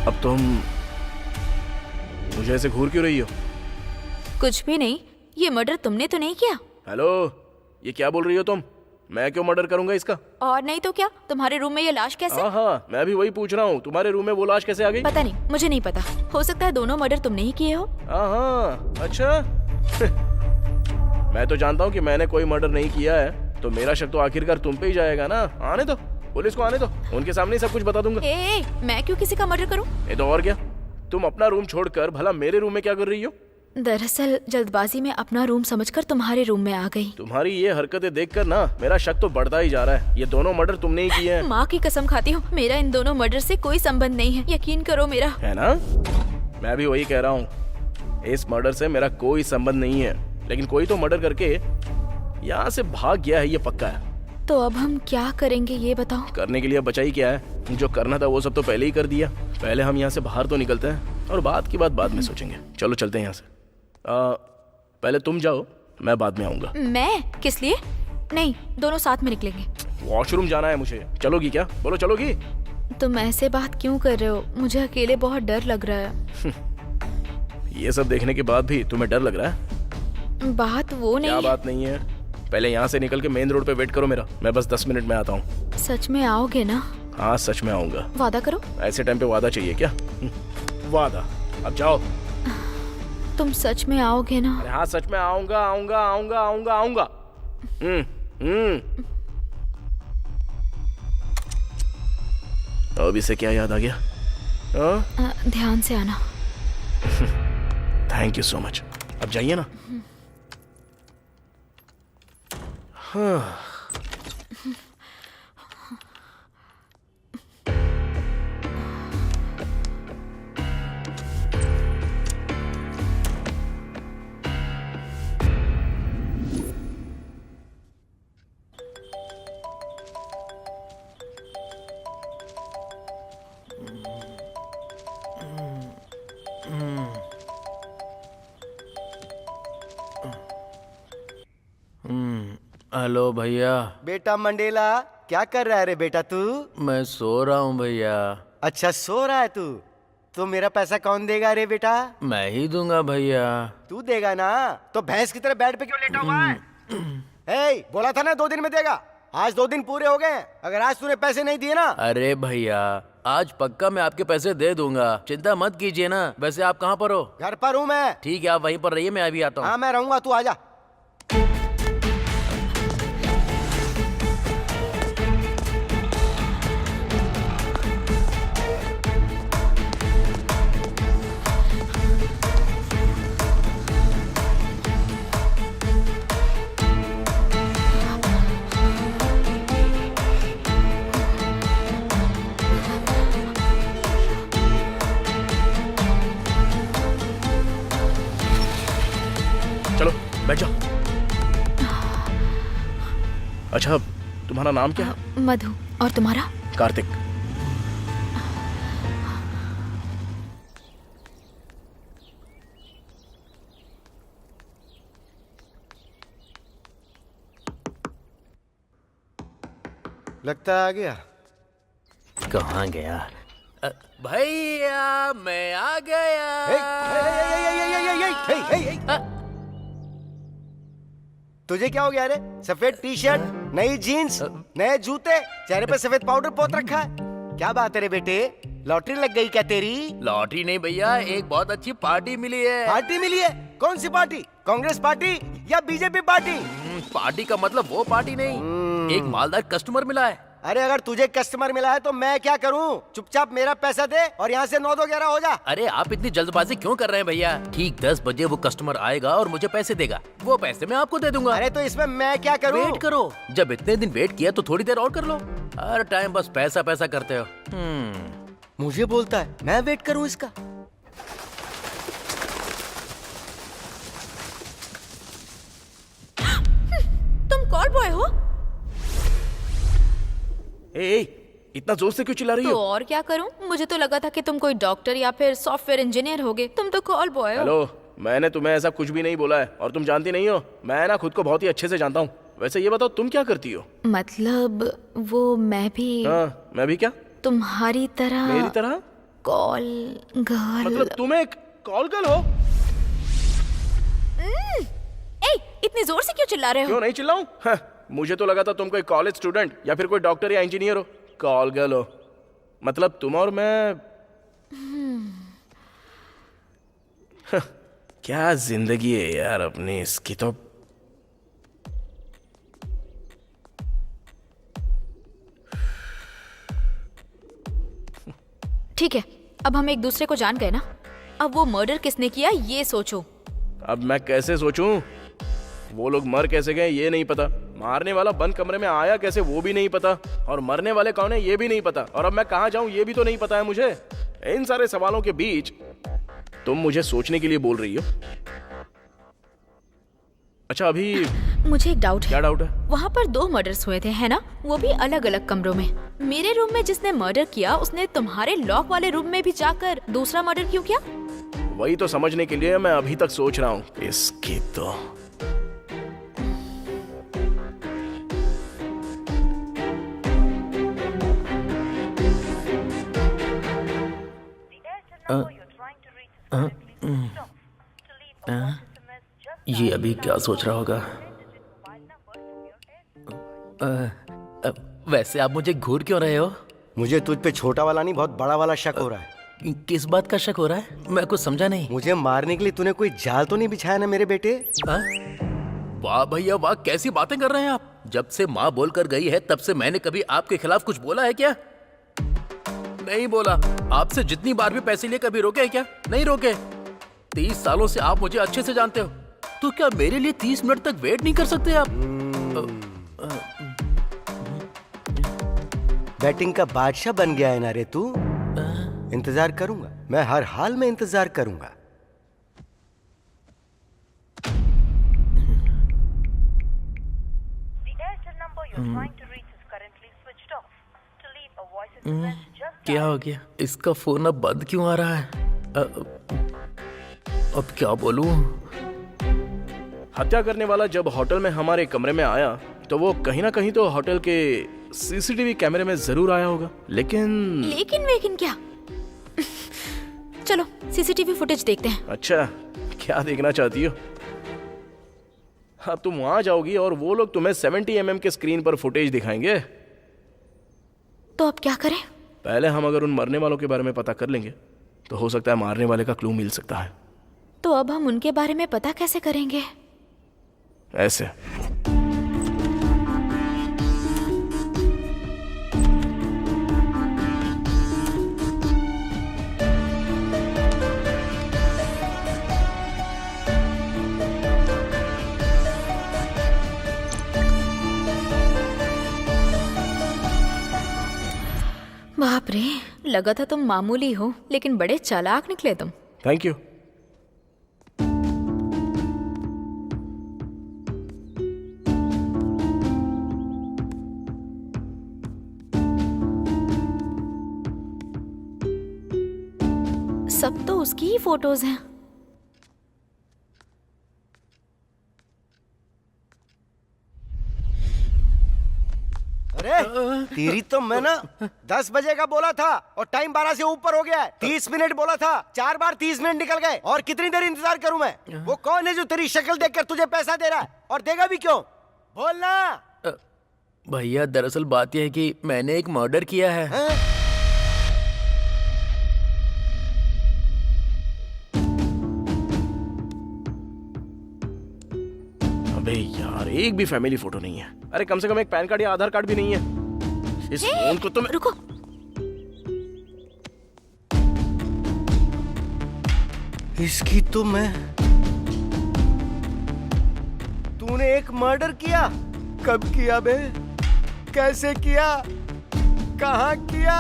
अब तुम मुझे ऐसे घूर क्यों रही हो? कुछ भी नहीं। ये मर्डर तुमने तो नहीं किया? हेलो, ये क्या बोल रही हो तुम? मैं क्यों मर्डर करूंगा इसका? और नहीं तो क्या? तुम्हारे रूम में ये लाश कैसे? हाँ, मैं भी वही पूछ रहा हूँ, तुम्हारे रूम में वो लाश कैसे आ गई? पता नहीं, मुझे नहीं पता। हो सकता है दोनों मर्डर तुमने ही किए हो। हाँ, अच्छा। मैं तो जानता हूँ कि मैंने कोई मर्डर नहीं किया है, तो मेरा शक तो आखिरकार तुम पे ही जाएगा ना। आने दो, पुलिस को आने दो, उनके सामने सब कुछ बता दूंगा। मैं क्यों किसी का मर्डर करूं? ये तो और क्या, तुम अपना रूम छोड़कर भला मेरे रूम में क्या कर रही हो? दरअसल जल्दबाजी में अपना रूम समझकर तुम्हारे रूम में आ गई। तुम्हारी ये हरकतें देखकर ना मेरा शक तो बढ़ता ही जा रहा है। ये दोनों मर्डर तुमने ही किए हैं। माँ की कसम खाती हूँ, मेरा इन दोनों मर्डर से कोई संबंध नहीं है। यकीन करो मेरा। है ना? मैं भी वही कह रहा हूँ, इस मर्डर से मेरा कोई संबंध नहीं है, लेकिन कोई तो मर्डर करके यहाँ से भाग गया है, ये पक्का है। तो अब हम क्या करेंगे ये बताओ? करने के लिए बचा ही क्या है? जो करना था वो सब तो पहले ही कर दिया। पहले हम यहाँ से बाहर तो निकलते हैं, और बात की बात बाद में सोचेंगे। चलो चलते हैं यहाँ से। पहले तुम जाओ, मैं बाद में आऊंगा। मैं? किस लिए? नहीं, दोनों साथ में निकलेंगे। वॉशरूम जाना है मुझे। चलोगी क्या? बोलो, चलोगी? तुम ऐसे बात क्यों कर रहे हो? मुझे अकेले बहुत डर लग रहा है। ये सब देखने के बाद भी तुम्हें डर लग रहा है? बात वो नहीं। क्या बात नहीं है? पहले यहाँ से निकल के मेन रोड पे वेट करो मेरा, मैं बस 10 मिनट में आता हूँ। सच में आओगे ना? हाँ, सच में आऊंगा। वादा करो। ऐसे टाइम पे वादा चाहिए क्या? वादा। अब जाओ। तुम सच में आओगे ना? अरे हाँ, सच में आऊंगा, आऊंगा, आऊंगा, आऊंगा, आऊंगा। अब इसे क्या याद आ गया? ध्यान से आना। Thank you so much. अब जाइए ना। हाँ। हेलो भैया। बेटा मंडेला, क्या कर रहा है रे बेटा तू? मैं सो रहा हूँ भैया। अच्छा, सो रहा है तू? तो मेरा पैसा कौन देगा रे बेटा? मैं ही दूंगा भैया। तू देगा ना? तो भैंस की तरह बेड पे क्यों लेटा हुआ है? हे, बोला था ना 2 दिन में देगा। आज 2 दिन पूरे हो गए। अगर आज तूने पैसे नहीं दिए ना। अरे भैया, आज पक्का मैं आपके पैसे दे दूंगा, चिंता मत कीजिए ना। वैसे आप कहाँ पर हो? घर पर हूँ मैं। ठीक है, आप वहीं पर रहिए, मैं अभी आता हूँ। हाँ, मैं रहूंगा, तू आजा। चलो बैठ जाओ। अच्छा, तुम्हारा नाम क्या है? मधु। और तुम्हारा? कार्तिक। लगता है आ गया। कहाँ गया? भैया मैं आ गया। तुझे क्या हो गया रे? सफेद टी शर्ट, नई जीन्स, नए जूते, चेहरे पे सफेद पाउडर पोत रखा है। क्या बात है रे बेटे, लॉटरी लग गई क्या तेरी? लॉटरी नहीं भैया, एक बहुत अच्छी पार्टी मिली है। पार्टी मिली है? कौन सी पार्टी? कांग्रेस पार्टी या बीजेपी पार्टी? पार्टी का मतलब वो पार्टी नहीं, एक मालदार कस्टमर मिला है। अरे अगर तुझे कस्टमर मिला है तो मैं क्या करूं? चुपचाप मेरा पैसा दे और यहाँ से 9-2-11 हो जा। अरे आप इतनी जल्दबाजी क्यों कर रहे हैं भैया? ठीक 10 बजे वो कस्टमर आएगा और मुझे पैसे देगा, वो पैसे मैं आपको दे दूंगा। अरे तो इसमें मैं क्या करूं? वेट करो, जब इतने दिन वेट किया तो थोड़ी देर और कर लो। हर टाइम बस पैसा पैसा करते हो। मुझे बोलता है मैं वेट करूं इसका। तुम कॉल बॉय हो? ए, इतना जोर से क्यों चिल्ला रही तो हो? और क्या करूं? मुझे तो लगा था कि तुम कोई डॉक्टर या फिर सॉफ्टवेयर इंजीनियर होगे। तुम तो कॉल बॉय हो। हेलो, मैंने तुम्हें ऐसा कुछ भी नहीं बोला है और तुम जानती नहीं हो, मैं ना खुद को बहुत ही अच्छे से जानता हूँ। वैसे ये बताओ तुम क्या करती हो? मतलब वो मैं भी हाँ, मैं भी क्या? तुम्हारी तरह मेरी तरह? Call girl. मतलब तुम एक कॉल गर्ल हो? ए, इतनी जोर से क्यों चिल्ला रहे हो? क्यों नहीं चिल्लाऊं? हाँ, मुझे तो लगा था तुम कोई कॉलेज स्टूडेंट या फिर कोई डॉक्टर या इंजीनियर हो। कॉल गर्ल हो मतलब तुम और मैं। हाँ, क्या जिंदगी है यार अपनी, इसकी तो। ठीक है, अब हम एक दूसरे को जान गए ना। अब वो मर्डर किसने किया ये सोचो। अब मैं कैसे सोचूं? वो लोग मर कैसे गए ये नहीं पता, मारने वाला बंद कमरे में आया कैसे वो भी नहीं पता, और मरने वाले कौन है ये भी नहीं पता, और अब मैं कहाँ जाऊं ये भी तो नहीं पता है मुझे। इन सारे सवालों के बीच तुम मुझे सोचने के लिए बोल रही हो। अच्छा अभी मुझे एक डाउट है। क्या डाउट है? वहाँ पर 2 मर्डर्स हुए थे, है ना? वो भी अलग अलग कमरों में। मेरे रूम में जिसने मर्डर किया उसने तुम्हारे लॉक वाले रूम में भी जाकर दूसरा मर्डर क्यों किया? वही तो समझने के लिए मैं अभी तक सोच रहा हूँ। इसकी तो ये अभी क्या सोच रहा होगा? वैसे आप मुझे घूर क्यों रहे हो? मुझे तुझ पे छोटा वाला नहीं बहुत बड़ा वाला शक हो रहा है। किस बात का शक हो रहा है? मैं कुछ समझा नहीं। मुझे मारने के लिए तूने कोई जाल तो नहीं बिछाया ना मेरे बेटे? वाह भैया वाह, कैसी बातें कर रहे हैं आप। जब से माँ बोलकर गई है तब से मैंने कभी आपके खिलाफ कुछ बोला है क्या? नहीं बोला। आपसे जितनी बार भी पैसे लिए कभी रोके क्या? नहीं रोके। 30 सालों से आप मुझे अच्छे से जानते हो, तो क्या मेरे लिए 30 मिनट तक वेट नहीं कर सकते आप? बैटिंग का बादशाह बन गया है ना रे तू। इंतजार करूंगा, मैं हर हाल में इंतजार करूंगा। क्या हो गया? इसका फोन अब बंद क्यों आ रहा है? अब क्या बोलूं? हत्या करने वाला जब होटल में हमारे कमरे में आया तो वो कहीं ना कहीं तो होटल के सीसीटीवी कैमरे में जरूर आया होगा, लेकिन क्या? चलो सीसीटीवी फुटेज देखते हैं। अच्छा, क्या देखना चाहती हो? हाँ, तुम वहां जाओगी और वो लोग तुम्हें 70 mm के स्क्रीन पर फुटेज दिखाएंगे। तो अब क्या करें? पहले हम अगर उन मरने वालों के बारे में पता कर लेंगे तो हो सकता है मारने वाले का क्लू मिल सकता है। तो अब हम उनके बारे में पता कैसे करेंगे? ऐसे बाप रे, लगा था तुम मामूली हो, लेकिन बड़े चालाक निकले तुम। Thank you. सब तो उसकी ही फोटोज हैं। अरे तेरी तो मैं ना 10 बजे का बोला था और टाइम 12 से ऊपर हो गया है। 30 मिनट बोला था, 4 बार 30 मिनट निकल गए। और कितनी देर इंतजार करूं मैं? वो कौन है जो तेरी शक्ल देखकर तुझे पैसा दे रहा है, और देगा भी क्यों? बोलना। भैया दरअसल बात यह है कि मैंने एक मर्डर किया है। अबे यार, एक भी फैमिली फोटो नहीं है। अरे कम से कम एक पैन कार्ड या आधार कार्ड भी नहीं है। इस फोन को तो मैं... रुको, इसकी तो मैं... तूने एक मर्डर किया? कब किया बे? कैसे किया? कहाँ किया?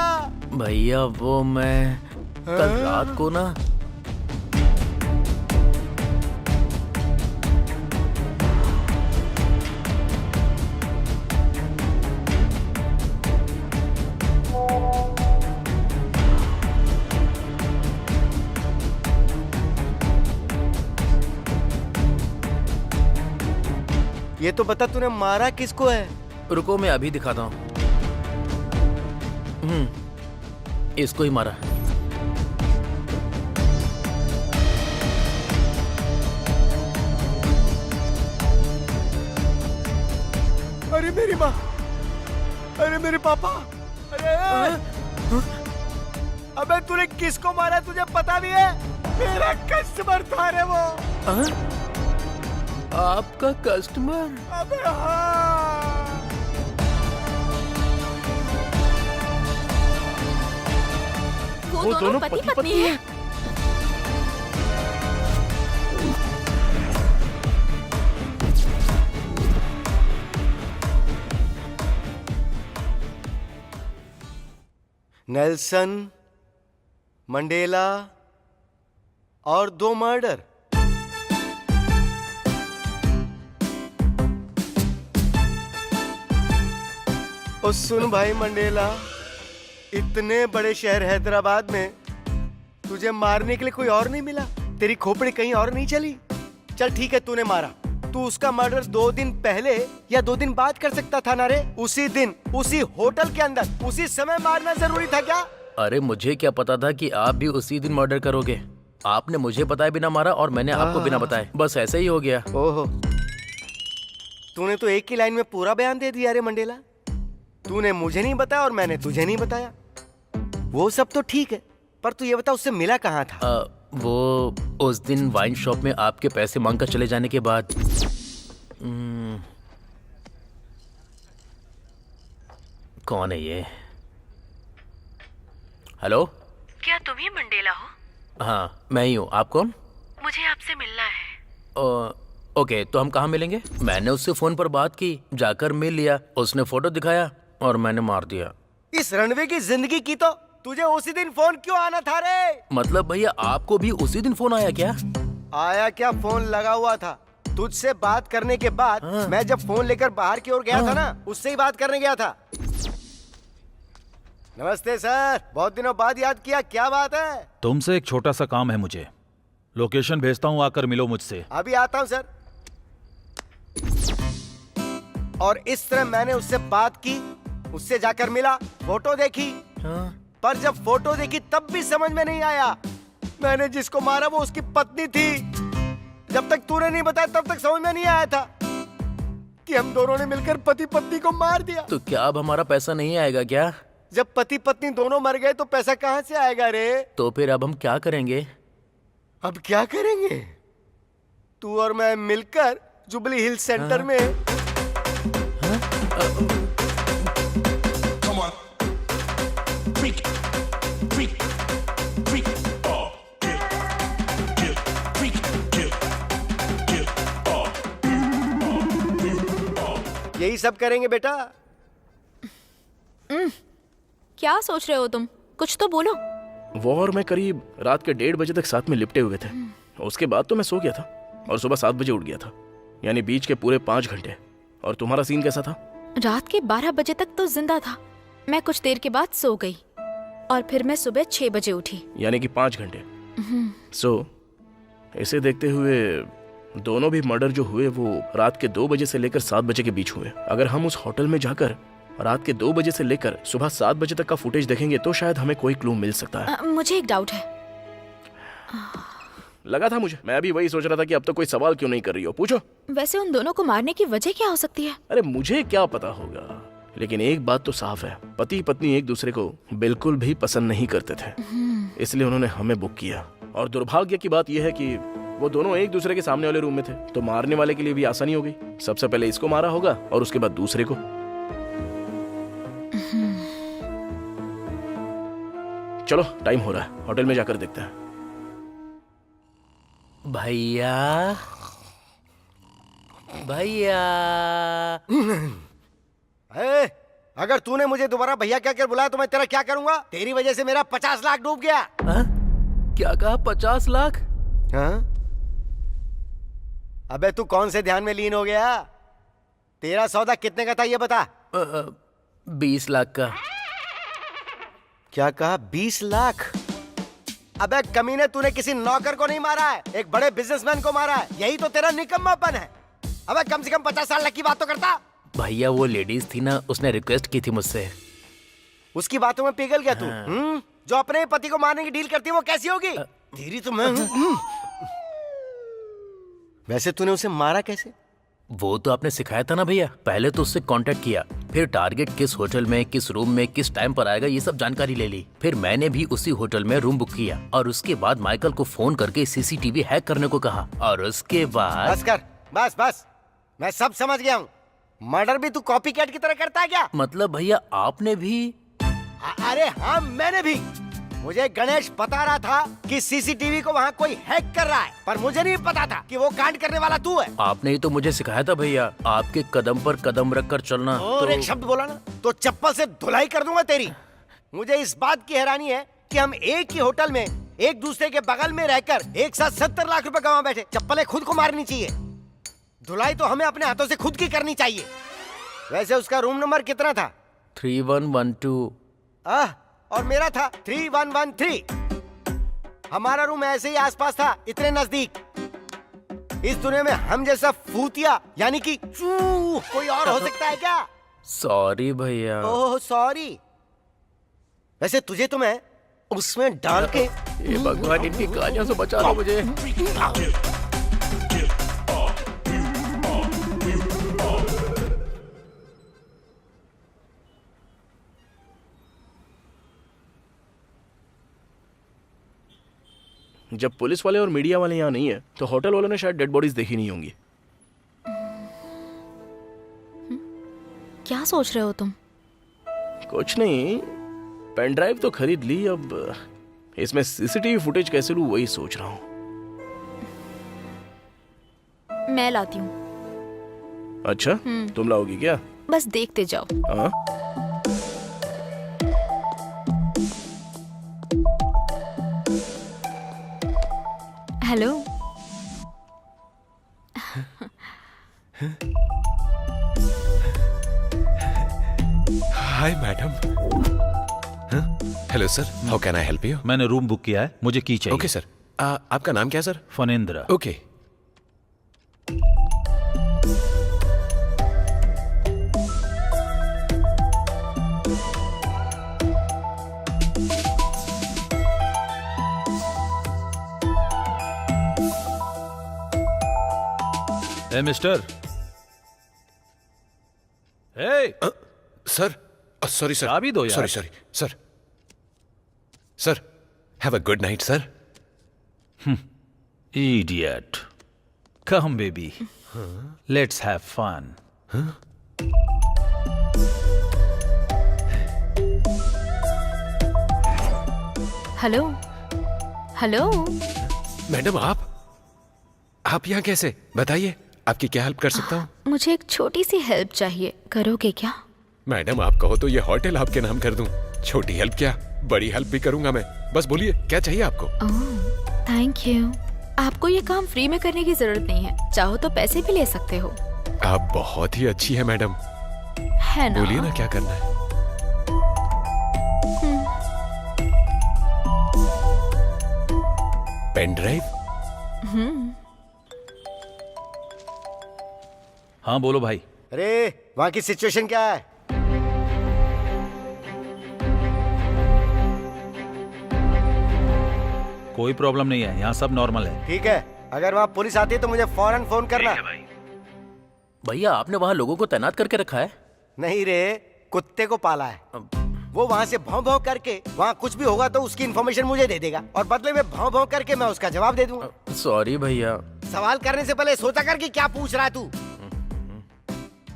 भैया वो मैं कल रात को ना ये तो बता, तूने मारा किसको है? रुको मैं अभी दिखाता हूँ। इसको ही मारा। अरे मेरी माँ, अरे मेरे पापा, अरे अबे तूने किसको मारा तुझे पता भी है? मेरा कस्टमर था रे वो। आपका कस्टमर? अबे हाँ। वो दोनों पति पत्नी है। नेल्सन मंडेला और 2 मर्डर। और सुन भाई मंडेला, इतने बड़े शहर हैदराबाद में तुझे मारने के लिए कोई और नहीं मिला? तेरी खोपड़ी कहीं और नहीं चली? चल ठीक है, तूने मारा। तू उसका मर्डर 2 दिन पहले या 2 दिन बाद कर सकता था ना रे? उसी दिन, उसी होटल के अंदर, उसी समय मारना जरूरी था क्या? अरे मुझे क्या पता था कि आप भी उसी दिन मर्डर करोगे। आपने मुझे बताए बिना मारा और मैंने आपको बिना बताए, बस ऐसे ही हो गया। ओहो, तूने तो एक ही लाइन में पूरा बयान दे दिया रे मंडेला। तूने मुझे नहीं बताया और मैंने तुझे नहीं बताया। वो सब तो ठीक है, पर तू ये बता उससे मिला कहाँ था? वो उस दिन वाइन शॉप में आपके पैसे मांगकर चले जाने के बाद। कौन है ये? हेलो, क्या तुम ही मंडेला हो? हाँ मैं ही हूँ। आप कौन? मुझे आपसे मिलना है। ओके, तो हम कहाँ मिलेंगे? मैंने उससे फोन पर बात की, जाकर मिल लिया, उसने फोटो दिखाया और मैंने मार दिया। इस रणवे की जिंदगी की तो तुझे उसी दिन फोन क्यों आना था रे? मतलब भैया आपको भी उसी दिन फोन आया क्या? आया क्या, फोन लगा हुआ था। तुझसे बात करने के बाद मैं जब फोन लेकर बाहर की ओर गया था ना, उससे ही बात करने गया था। नमस्ते सर, बहुत दिनों बाद याद किया, क्या बात है? तुमसे एक छोटा सा काम है मुझे। लोकेशन भेजता हूँ, आकर मिलो मुझसे। अभी आता हूँ सर। और इस तरह मैंने उससे बात की, उससे जाकर मिला, फोटो देखी। पर जब फोटो देखी तब भी समझ में नहीं आया मैंने जिसको मारा वो उसकी पत्नी थी। जब तक तूने नहीं बताया तब तक समझ में नहीं आया था कि हम दोनों ने मिलकर पति पत्नी को मार दिया। तो क्या अब हमारा पैसा नहीं आएगा क्या? जब पति पत्नी दोनों मर गए तो पैसा कहाँ से आएगा रे? तो फिर अब हम क्या करेंगे? अब क्या करेंगे? तू और मैं मिलकर जुबली हिल सेंटर में यही सब करेंगे बेटा। क्या सोच रहे हो तुम? कुछ तो बोलो। वो और मैं करीब रात के 1:30 बजे तक साथ में लिपटे हुए थे। उसके बाद तो मैं सो गया था और सुबह 7 बजे उठ गया था, यानी बीच के पूरे 5 घंटे। और तुम्हारा सीन कैसा था? रात के 12 बजे तक तो जिंदा था। मैं कुछ देर के बाद सो गई और फिर मैं सुबह 6 बजे उठी, यानी कि 5 घंटे। इसे देखते हुए दोनों भी मर्डर जो हुए वो रात के 2 बजे से लेकर 7 बजे के बीच हुए। अगर हम उस होटल में जाकर रात के 2 बजे से लेकर सुबह 7 बजे तक का फुटेज देखेंगे तो शायद हमें कोई क्लू मिल सकता है। मुझे एक डाउट है। लगा था मुझे, मैं भी वही सोच रहा था कि अब तो कोई सवाल क्यों नहीं कर रही हो, पूछो। वैसे उन दोनों को मारने की वजह क्या हो सकती है? अरे मुझे क्या पता होगा, लेकिन एक बात तो साफ है, पति पत्नी एक दूसरे को बिल्कुल भी पसंद नहीं करते थे, इसलिए उन्होंने हमें बुक किया। और दुर्भाग्य की बात यह है कि वो दोनों एक दूसरे के सामने वाले रूम में थे, तो मारने वाले के लिए भी आसानी हो गई। सबसे पहले इसको मारा होगा और उसके बाद दूसरे को। चलो टाइम हो रहा है, होटल में जाकर देखते हैं। भैया भैया अगर तूने मुझे दोबारा भैया कहकर बुलाया तो मैं तेरा क्या करूंगा? तेरी वजह से मेरा 50 लाख डूब गया। हा? क्या कहा? 50 लाख? हाँ? अबे तू कौन से ध्यान में लीन हो गया? तेरा सौदा कितने का था ये बता। 20 लाख का। क्या कहा? 20 लाख? अबे कमीने, तूने किसी नौकर को नहीं मारा है, एक बड़े बिजनेसमैन को मारा है। यही तो तेरा निकम्मापन है। अबे कम से कम 50 लाख की बात तो करता। भैया वो लेडीज थी ना, उसने रिक्वेस्ट की थी मुझसे। उसकी बातों में पिघल गया तू? जो अपने पति को मारने की डील करती है वो कैसी होगी? तेरी तो मैं वैसे तूने उसे मारा कैसे? वो तो आपने सिखाया था ना भैया। पहले तो उससे कांटेक्ट किया, फिर टारगेट किस होटल में, किस रूम में, किस टाइम पर आएगा, ये सब जानकारी ले ली। फिर मैंने भी उसी होटल में रूम बुक किया और उसके बाद माइकल को फोन करके सीसीटीवी हैक करने को कहा। और उसके बाद बस कर, बस मैं सब समझ गया हूँ। मर्डर भी तू कॉपी कैट की तरह करता है क्या? मतलब भैया आपने भी? अरे हाँ, मैंने भी। मुझे गणेश बता रहा था कि सीसीटीवी को वहाँ कोई हैक कर रहा है, पर मुझे नहीं पता था कि वो कांड करने वाला तू है। आपने ही तो मुझे सिखाया था भैया, आपके कदम पर कदम रख कर चलना। और एक शब्द बोला ना तो चप्पल से धुलाई कर दूंगा तेरी। मुझे इस बात की हैरानी है कि हम एक ही होटल में एक दूसरे के बगल में रहकर एक साथ 70 लाख रुपए कमा बैठे। चप्पलें खुद को मारनी चाहिए, धुलाई तो हमें अपने हाथों से खुद की करनी चाहिए। वैसे उसका रूम नंबर कितना था? 3112। और मेरा था 3113। हमारा रूम ऐसे ही आसपास था, इतने नजदीक। इस दुनिया में हम जैसा फूतिया यानी कि कोई और हो सकता है क्या? सॉरी भैया। Oh sorry. वैसे तुझे तो मैं उसमें डाल के ये भगवान इनकी गालियों से बचा लो मुझे। जब पुलिस वाले और मीडिया वाले यहाँ नहीं है तो होटल वालों ने शायद डेड बॉडीज देखी नहीं होंगी। क्या सोच रहे हो तुम? कुछ नहीं, पेन ड्राइव तो खरीद ली, अब इसमें सीसीटीवी फुटेज कैसे लूं वही सोच रहा हूँ। मैं लाती हूँ। अच्छा, तुम लाओगी क्या? बस देखते जाओ। हाँ? Hello. Hi madam. Hello sir, how can I help you? मैंने रूम बुक किया है, मुझे की चाहिए। Okay sir. आपका नाम क्या है sir? Phanendra. Okay. Uh mister. Uh sir, sorry sir. चाबी दो यार। Sorry sir. Sir, have a good night sir. Idiot. Come baby, let's have fun. Hello hello. Madam आप यहाँ कैसे? बताइए, आपकी क्या हेल्प कर सकता हूँ? मुझे एक छोटी सी हेल्प चाहिए, करोगे क्या? मैडम आप कहो तो ये होटल आपके नाम कर दूं। छोटी हेल्प क्या, बड़ी हेल्प भी करूंगा मैं। बस बोलिए क्या चाहिए आपको? Oh thank you. आपको ये काम फ्री में करने की जरूरत नहीं है, चाहो तो पैसे भी ले सकते हो। आप बहुत ही अच्छी है मैडम। है ना? बोलिए ना क्या करना है। Pen drive? हाँ बोलो भाई। अरे वहाँ की सिचुएशन क्या है? कोई प्रॉब्लम नहीं है, यहाँ सब नॉर्मल है। ठीक है, अगर वहाँ पुलिस आती है तो मुझे फौरन फोन करना। भैया आपने वहाँ लोगों को तैनात करके रखा है? नहीं रे, कुत्ते को पाला है। वो वहाँ से भौं भौं करके वहाँ कुछ भी होगा तो उसकी इन्फॉर्मेशन मुझे दे देगा और बदले में भौं भौं करके मैं उसका जवाब दे दूंगा। सॉरी भैया। सवाल करने से पहले सोचा कर कि क्या पूछ रहा है तू।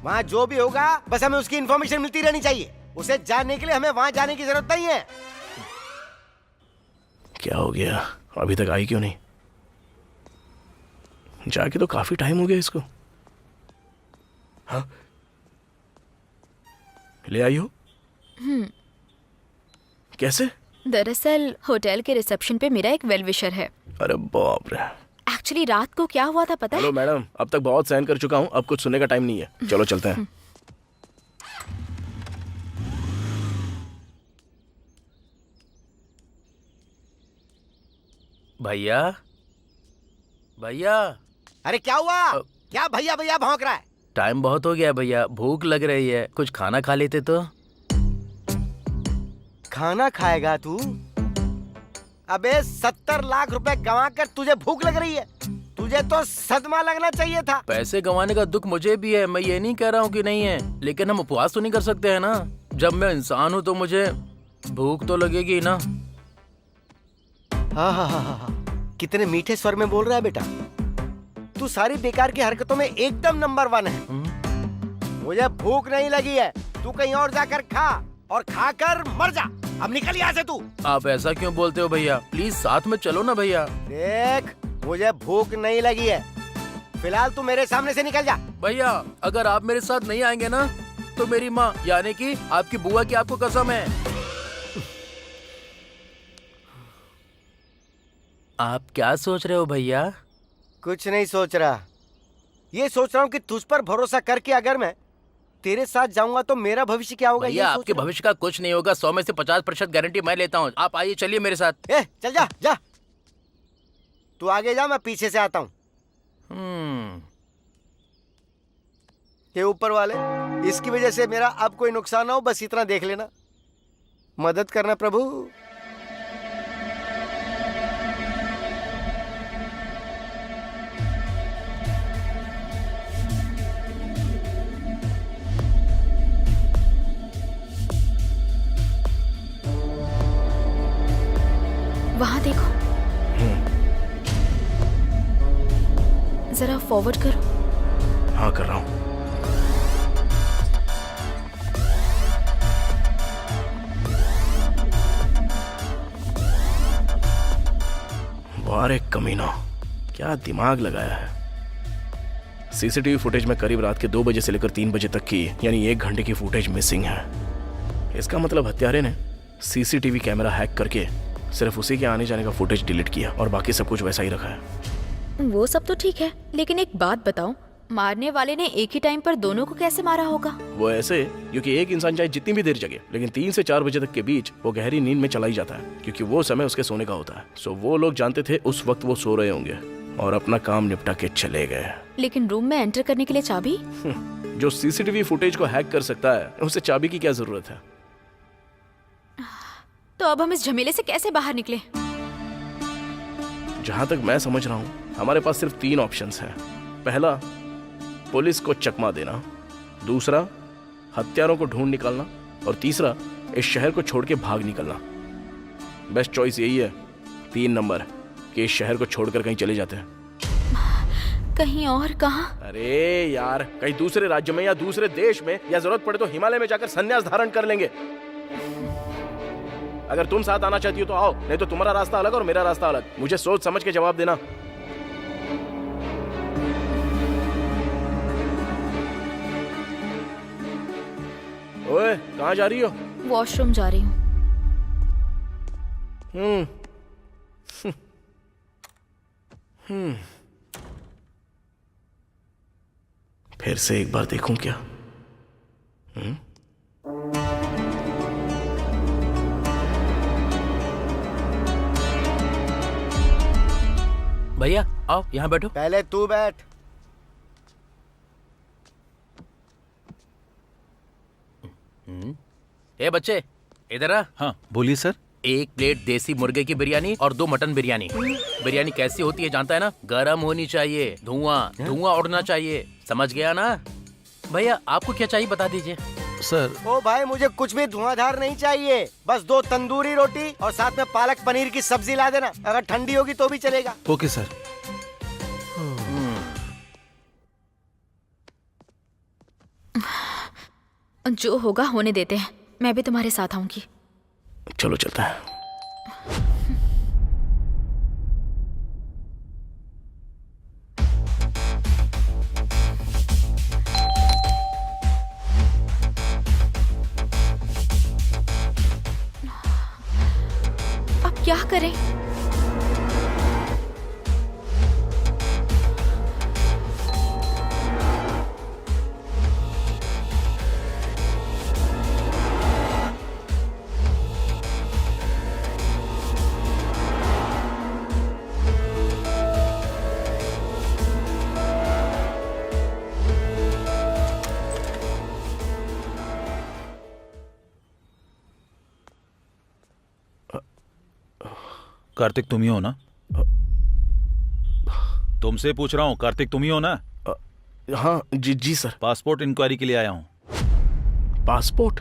वहाँ जो भी होगा बस हमें उसकी इन्फॉर्मेशन मिलती रहनी चाहिए। उसे जानने के लिए हमें वहाँ जाने की जरूरत नहीं है। क्या हो गया, अभी तक आई क्यों नहीं? जाके तो काफी टाइम हो गया इसको। हाँ, ले आई हो? कैसे? दरअसल होटल के रिसेप्शन पे मेरा एक वेल विशर है। अरे बाप रे। एक्चुअली रात को क्या हुआ था पता है? हेलो मैडम, अब तक बहुत सहन कर चुका हूँ, अब कुछ सुनने का टाइम नहीं है। चलो चलते हैं। भैया भैया, अरे क्या हुआ? क्या भैया भैया भौंक रहा है? टाइम बहुत हो गया भैया, भूख लग रही है, कुछ खाना खा लेते तो। खाना खाएगा तू? अबे 70 लाख रुपए गंवा कर तुझे भूख लग रही है? तुझे तो सदमा लगना चाहिए था। पैसे गंवाने का दुख मुझे भी है, मैं ये नहीं कह रहा हूँ कि नहीं है, लेकिन हम उपवास तो नहीं कर सकते हैं ना। जब मैं इंसान हूँ तो मुझे भूख तो लगेगी ना। हाँ, कितने मीठे स्वर में बोल रहा है बेटा। तू सारी बेकार की हरकतों में एकदम नंबर 1 है। मुझे भूख नहीं लगी है, तू कहीं और जाकर खा और खाकर मर जा। अब निकल यहाँ से तू। आप ऐसा क्यों बोलते हो भैया? प्लीज साथ में चलो ना भैया। देख, मुझे भूख नहीं लगी है, फिलहाल तू मेरे सामने से निकल जा। भैया अगर आप मेरे साथ नहीं आएंगे ना तो मेरी माँ यानी कि आपकी बुआ की आपको कसम है। आप क्या सोच रहे हो भैया? कुछ नहीं सोच रहा, ये सोच रहा हूँ कि तुझ पर भरोसा करके अगर मैं तेरे साथ जाऊंगा तो मेरा भविष्य क्या होगा। भैया आपके भविष्य का कुछ नहीं होगा, 100 में से 50% गारंटी मैं लेता हूँ। आप आइए, चलिए मेरे साथ। चल जा जा, तू आगे जा, मैं पीछे से आता हूँ। ये ऊपर वाले, इसकी वजह से मेरा अब कोई नुकसान ना हो, बस इतना देख लेना। मदद करना प्रभु। वहाँ देखो, जरा फॉरवर्ड करो। हाँ कर रहा हूँ। वारे कमीना, क्या दिमाग लगाया है। सीसीटीवी फुटेज में करीब रात के 2 बजे से लेकर 3 बजे तक की यानी 1 घंटे की फुटेज मिसिंग है। इसका मतलब हत्यारे ने सीसीटीवी कैमरा हैक करके सिर्फ उसी के आने जाने का फुटेज डिलीट किया और बाकी सब कुछ वैसा ही रखा है। वो सब तो ठीक है, लेकिन एक बात बताओ, मारने वाले ने एक ही टाइम पर दोनों को कैसे मारा होगा? वो ऐसे, क्योंकि एक इंसान चाहे जितनी भी देर जगे लेकिन 3 से 4 बजे तक के बीच वो गहरी नींद में चला ही जाता है, क्योंकि वो समय उसके सोने का होता है। सो वो लोग जानते थे उस वक्त वो सो रहे होंगे और अपना काम निपटा के चले गए। लेकिन रूम में एंटर करने के लिए चाबी? जो सीसीटीवी फुटेज को हैक कर सकता है उसे चाबी की क्या जरूरत है? तो अब हम इस झमेले से कैसे बाहर निकले? जहां तक मैं समझ रहा हूं हमारे पास सिर्फ 3 ऑप्शंस हैं। पहला, पुलिस को चकमा देना, दूसरा, हत्यारों को ढूंढ निकालना और तीसरा, इस शहर को छोड़ के भाग निकलना। बेस्ट चॉइस यही है, 3 नंबर, कि इस शहर को छोड़कर कहीं चले जाते हैं। कहीं और? कहाँ? अरे यार, कहीं दूसरे राज्य में या दूसरे देश में, या जरूरत पड़े तो हिमालय में जाकर संन्यास धारण कर लेंगे। अगर तुम साथ आना चाहती हो तो आओ, नहीं तो तुम्हारा रास्ता अलग और मेरा रास्ता अलग। मुझे सोच समझ के जवाब देना। ओए, कहाँ जा रही हो? वॉशरूम जा रही हूँ। फिर से एक बार देखूं क्या? भैया आओ यहाँ बैठो। पहले तू बैठ। ए बच्चे, इधर आ। हाँ बोलिए सर। 1 प्लेट देसी मुर्गे की बिरयानी और 2 मटन बिरयानी। बिरयानी कैसी होती है जानता है ना? गरम होनी चाहिए, धुआं उड़ना चाहिए, समझ गया ना? भैया आपको क्या चाहिए बता दीजिए। सर ओ भाई, मुझे कुछ भी धुआंधार नहीं चाहिए, बस 2 तंदूरी रोटी और साथ में पालक पनीर की सब्जी ला देना। अगर ठंडी होगी तो भी चलेगा। Okay sir. जो होगा होने देते हैं, मैं भी तुम्हारे साथ आऊंगी। चलो चलता है। अब क्या करें? कार्तिक तुम ही हो ना? तुमसे पूछ रहा हूँ, कार्तिक तुम ही हो ना? हाँ जी सर। पासपोर्ट इंक्वायरी के लिए आया हूँ। पासपोर्ट?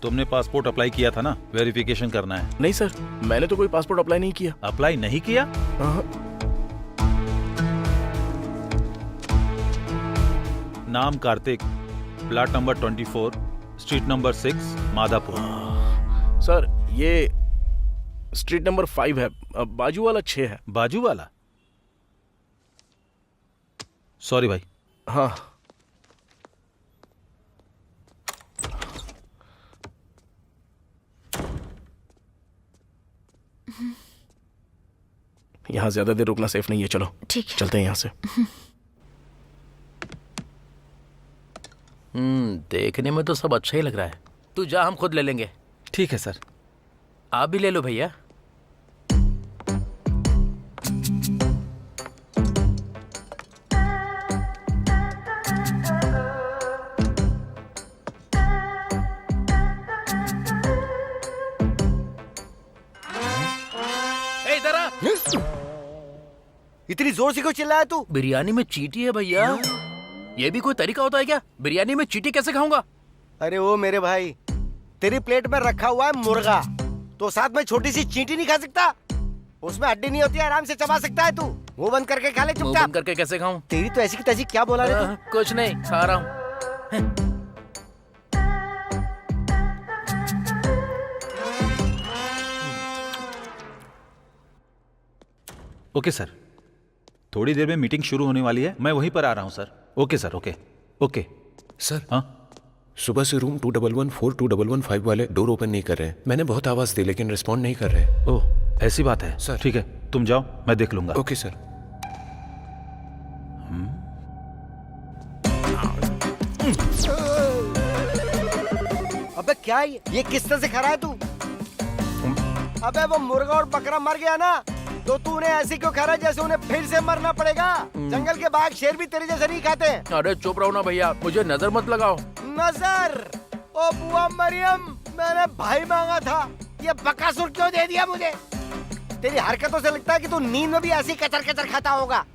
तुमने पासपोर्ट अप्लाई किया था ना, वेरिफिकेशन करना है। नहीं सर, मैंने तो कोई पासपोर्ट अप्लाई नहीं किया। अप्लाई नहीं किया? नाम Kartik, plot number 24, street number 6, Madhapur. Sir ये स्ट्रीट नंबर 5 है, बाजू वाला 6 है। बाजू वाला? सॉरी भाई। हाँ यहाँ ज्यादा देर रुकना सेफ नहीं है, चलो ठीक है। चलते हैं यहाँ से। देखने में तो सब अच्छा ही लग रहा है। तू जा, हम खुद ले लेंगे। ठीक है सर। आप भी ले लो भैया। इधर आ। इतनी जोर से क्यों चिल्लाया तू? बिरयानी में चींटी है भैया। ये भी कोई तरीका होता है क्या? बिरयानी में चींटी कैसे खाऊंगा? अरे वो मेरे भाई, तेरी प्लेट में रखा हुआ है मुर्गा, तो साथ में छोटी सी चींटी नहीं खा सकता? उसमें हड्डी नहीं होती, आराम से चबा सकता है तू। मुंह बंद करके खा ले मुंह चुपचाप। बंद करके कैसे खाऊं? तेरी तो ऐसी की तैसी क्या बोला रे तू? कुछ नहीं, खा रहा हूं। ओके सर, थोड़ी देर में मीटिंग शुरू होने वाली है, मैं वहीं पर आ रहा हूं sir. Okay sir, okay okay. Sir हाँ सुबह से रूम 2114 2115 वाले डोर ओपन नहीं कर रहे हैं। मैंने बहुत आवाज दी लेकिन रिस्पॉन्ड नहीं कर रहे। ओह ऐसी बात है सर। ठीक है, तुम जाओ, मैं देख लूंगा। Okay sir. अबे क्या है ये किस तरह से खा रहा है तू? अबे वो मुर्गा और बकरा मर गया ना, तो तूने ऐसे क्यों खा रहा है जैसे उन्हें फिर से मरना पड़ेगा? जंगल के बाघ शेर भी तेरे जैसे नहीं खाते हैं। अरे चुप रहो ना भैया, मुझे नजर मत लगाओ। नजर? ओ बुआ मरियम, मैंने भाई मांगा था, ये बकासुर क्यों दे दिया मुझे? तेरी हरकतों से लगता है कि तू नींद में भी ऐसे ही कचर कचर खाता होगा।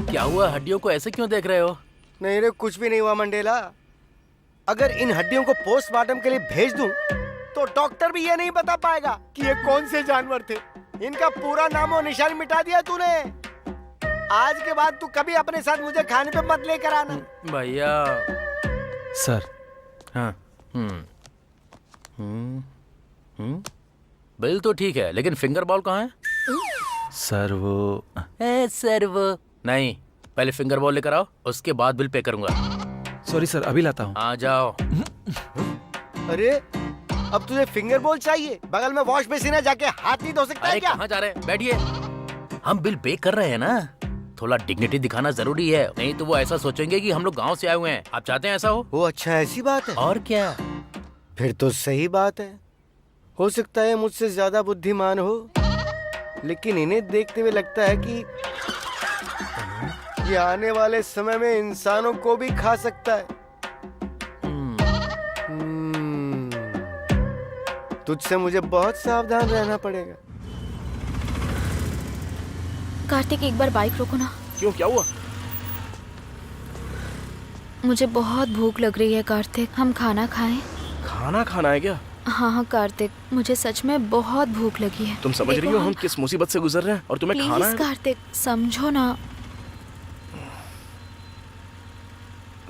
क्या हुआ, हड्डियों को ऐसे क्यों देख रहे हो? नहीं रे, कुछ भी नहीं हुआ मंडेला। अगर इन हड्डियों को पोस्टमार्टम के लिए भेज दूं, तो डॉक्टर भी ये नहीं बता पाएगा कि ये कौन से जानवर थे। इनका पूरा नाम और निशान मिटा दिया तूने। आज के बाद तू कभी अपने साथ मुझे खाने पे मत लेकर आना। भैया। सर। हाँ। बिल तो ठीक है, लेकिन फिंगर बॉल कहाँ है? सर वो सर वो नहीं, पहले फिंगर बॉल लेकर आओ, उसके बाद बिल पे करूंगा। सॉरी सर, अभी लाता हूँ। आ जाओ। अरे अब तुझे फिंगर बॉल चाहिए? बगल में वॉश बेसिन है, जाके हाथ नहीं धो सकता है अरे क्या? कहाँ जा रहे हैं? बैठिए। हम बिल पे कर रहे हैं ना, थोड़ा डिग्निटी दिखाना जरूरी है, नहीं तो वो ऐसा सोचेंगे कि हम लोग गांव से आए हुए हैं। आप चाहते हैं ऐसा हो? ओ अच्छा, ऐसी बात है। और क्या। फिर तो सही बात है। हो सकता है मुझसे ज्यादा बुद्धिमान हो, लेकिन इन्हें देखते हुए लगता है कि ये आने वाले समय में इंसानों को भी खा सकता है। तुझसे मुझे बहुत सावधान रहना पड़ेगा। कार्तिक, एक बार बाइक रोको ना। क्यों, क्या हुआ? मुझे बहुत भूख लग रही है कार्तिक, हम खाना खाएं? खाना खाना है क्या? हाँ हाँ कार्तिक, मुझे सच में बहुत भूख लगी है। तुम समझ रही हो हम किस मुसीबत से गुजर रहे हैं और तुम्हें खाना प्लीज है? कार्तिक, समझो ना।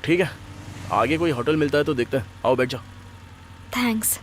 ठीक है, आगे कोई होटल मिलता है तो देखते हैं। आओ बैठ जाओ। थैंक्स।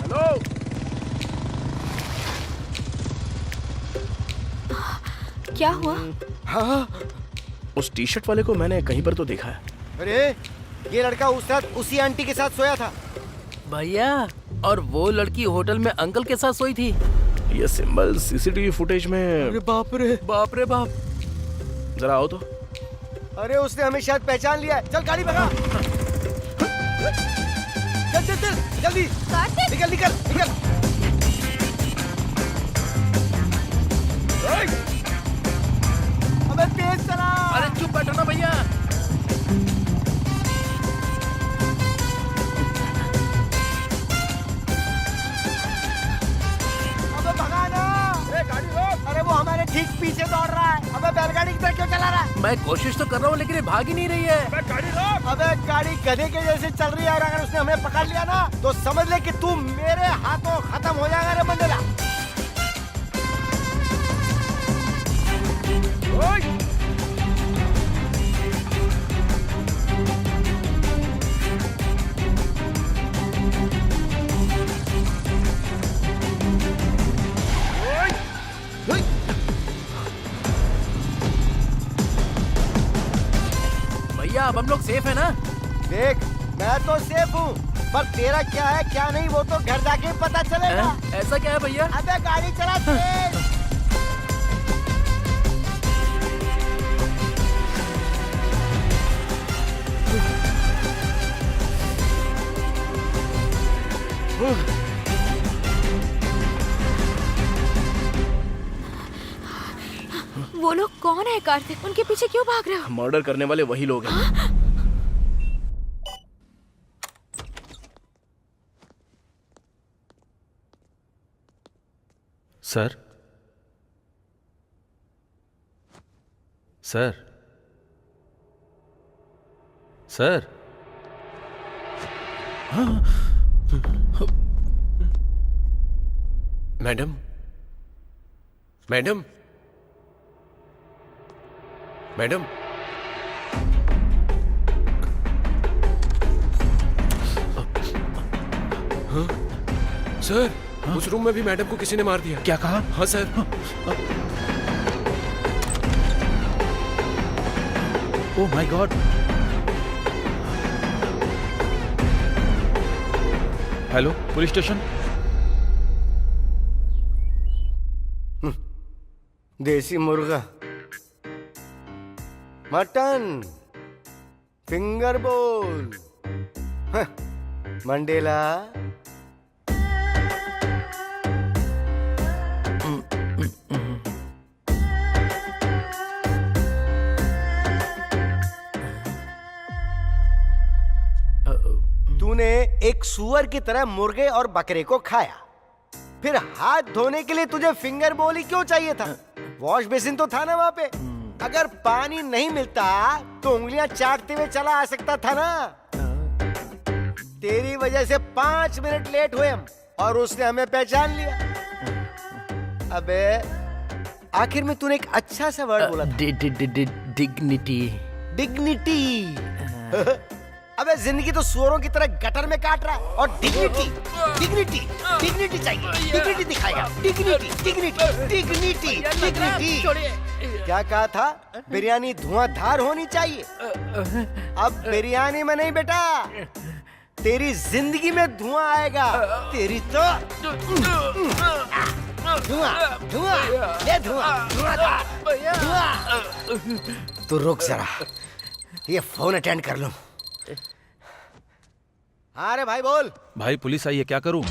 हेलो, क्या हुआ? हाँ, उस टी शर्ट वाले को मैंने कहीं पर तो देखा है। अरे ये लड़का उस रात उसी आंटी के साथ सोया था। भैया, और वो लड़की होटल में अंकल के साथ सोई थी। ये सिंबल सीसीटीवी फुटेज में। अरे बाप रे, बाप रे बाप। जरा आओ तो। अरे उसने हमें शायद पहचान लिया है। चल गाड़ी भगा। चल चल चल जल्दी, निकल निकल निकल। अबे तेज चला। अरे चुप बैठो ना भैया। अबे भगा ना। गाड़ी रोक। अरे वो हमारे ठीक पीछे दौड़ रहा है। अबे बैलगाड़ी की तरह क्यों चला रहा है? मैं कोशिश तो कर रहा हूँ लेकिन ये भाग ही नहीं रही है। अबे गाड़ी रोक। अबे गाड़ी गधे के जैसे चल रही है और अगर उसने हमें पकड़ लिया ना तो समझ ले कि तू मेरे हाथों खत्म हो जाएगा रे मंडेला। ओए! भैया अब हम लोग सेफ है ना? देख, मैं तो सेफ हूँ, पर तेरा क्या है क्या नहीं वो तो घर जाके पता चलेगा। ऐसा क्या है भैया? अबे गाड़ी चला तेज। वो लोग कौन है कार्तिक? उनके पीछे क्यों भाग रहे हो? मर्डर करने वाले वही लोग हैं। Sir, sir, sir. Madam, madam, madam. हाँ? सर, उस रूम में भी मैडम को किसी ने मार दिया। क्या कहा? हाँ sir. Oh my God. Hello, police station. देसी मुर्गा, मटन, फिंगर बोल। हाँ, मंडेला। तूने एक सुअर की तरह मुर्गे और बकरे को खाया, फिर हाथ धोने के लिए तुझे फिंगर बोल ही क्यों चाहिए था? वॉश बेसिन तो था ना वहाँ पे। अगर पानी नहीं मिलता तो उंगलियां चाटते हुए चला आ सकता था ना। तेरी वजह से 5 मिनट लेट हुए हम और उसने हमें पहचान लिया। अबे आखिर में तूने एक अच्छा सा वर्ड बोला था, डिग्निटी। डिग्निटी। अबे जिंदगी तो सुअरों की तरह गटर में काट रहा है और डिग्निटी डिग्निटी डिग्निटी चाहिए। डिग्निटी दिखाएगा। Dignity dignity dignity dignity. क्या कहा था? बिरयानी धुआंधार होनी चाहिए। अब बिरयानी में नहीं बेटा, तेरी जिंदगी में धुआं आएगा। तेरी तो धुआं धुआं ये धुआं धुआं धुआं। तू रुक जरा, ये फोन अटेंड कर लूं। हाँ रे भाई बोल। भाई पुलिस आई है, क्या करूं?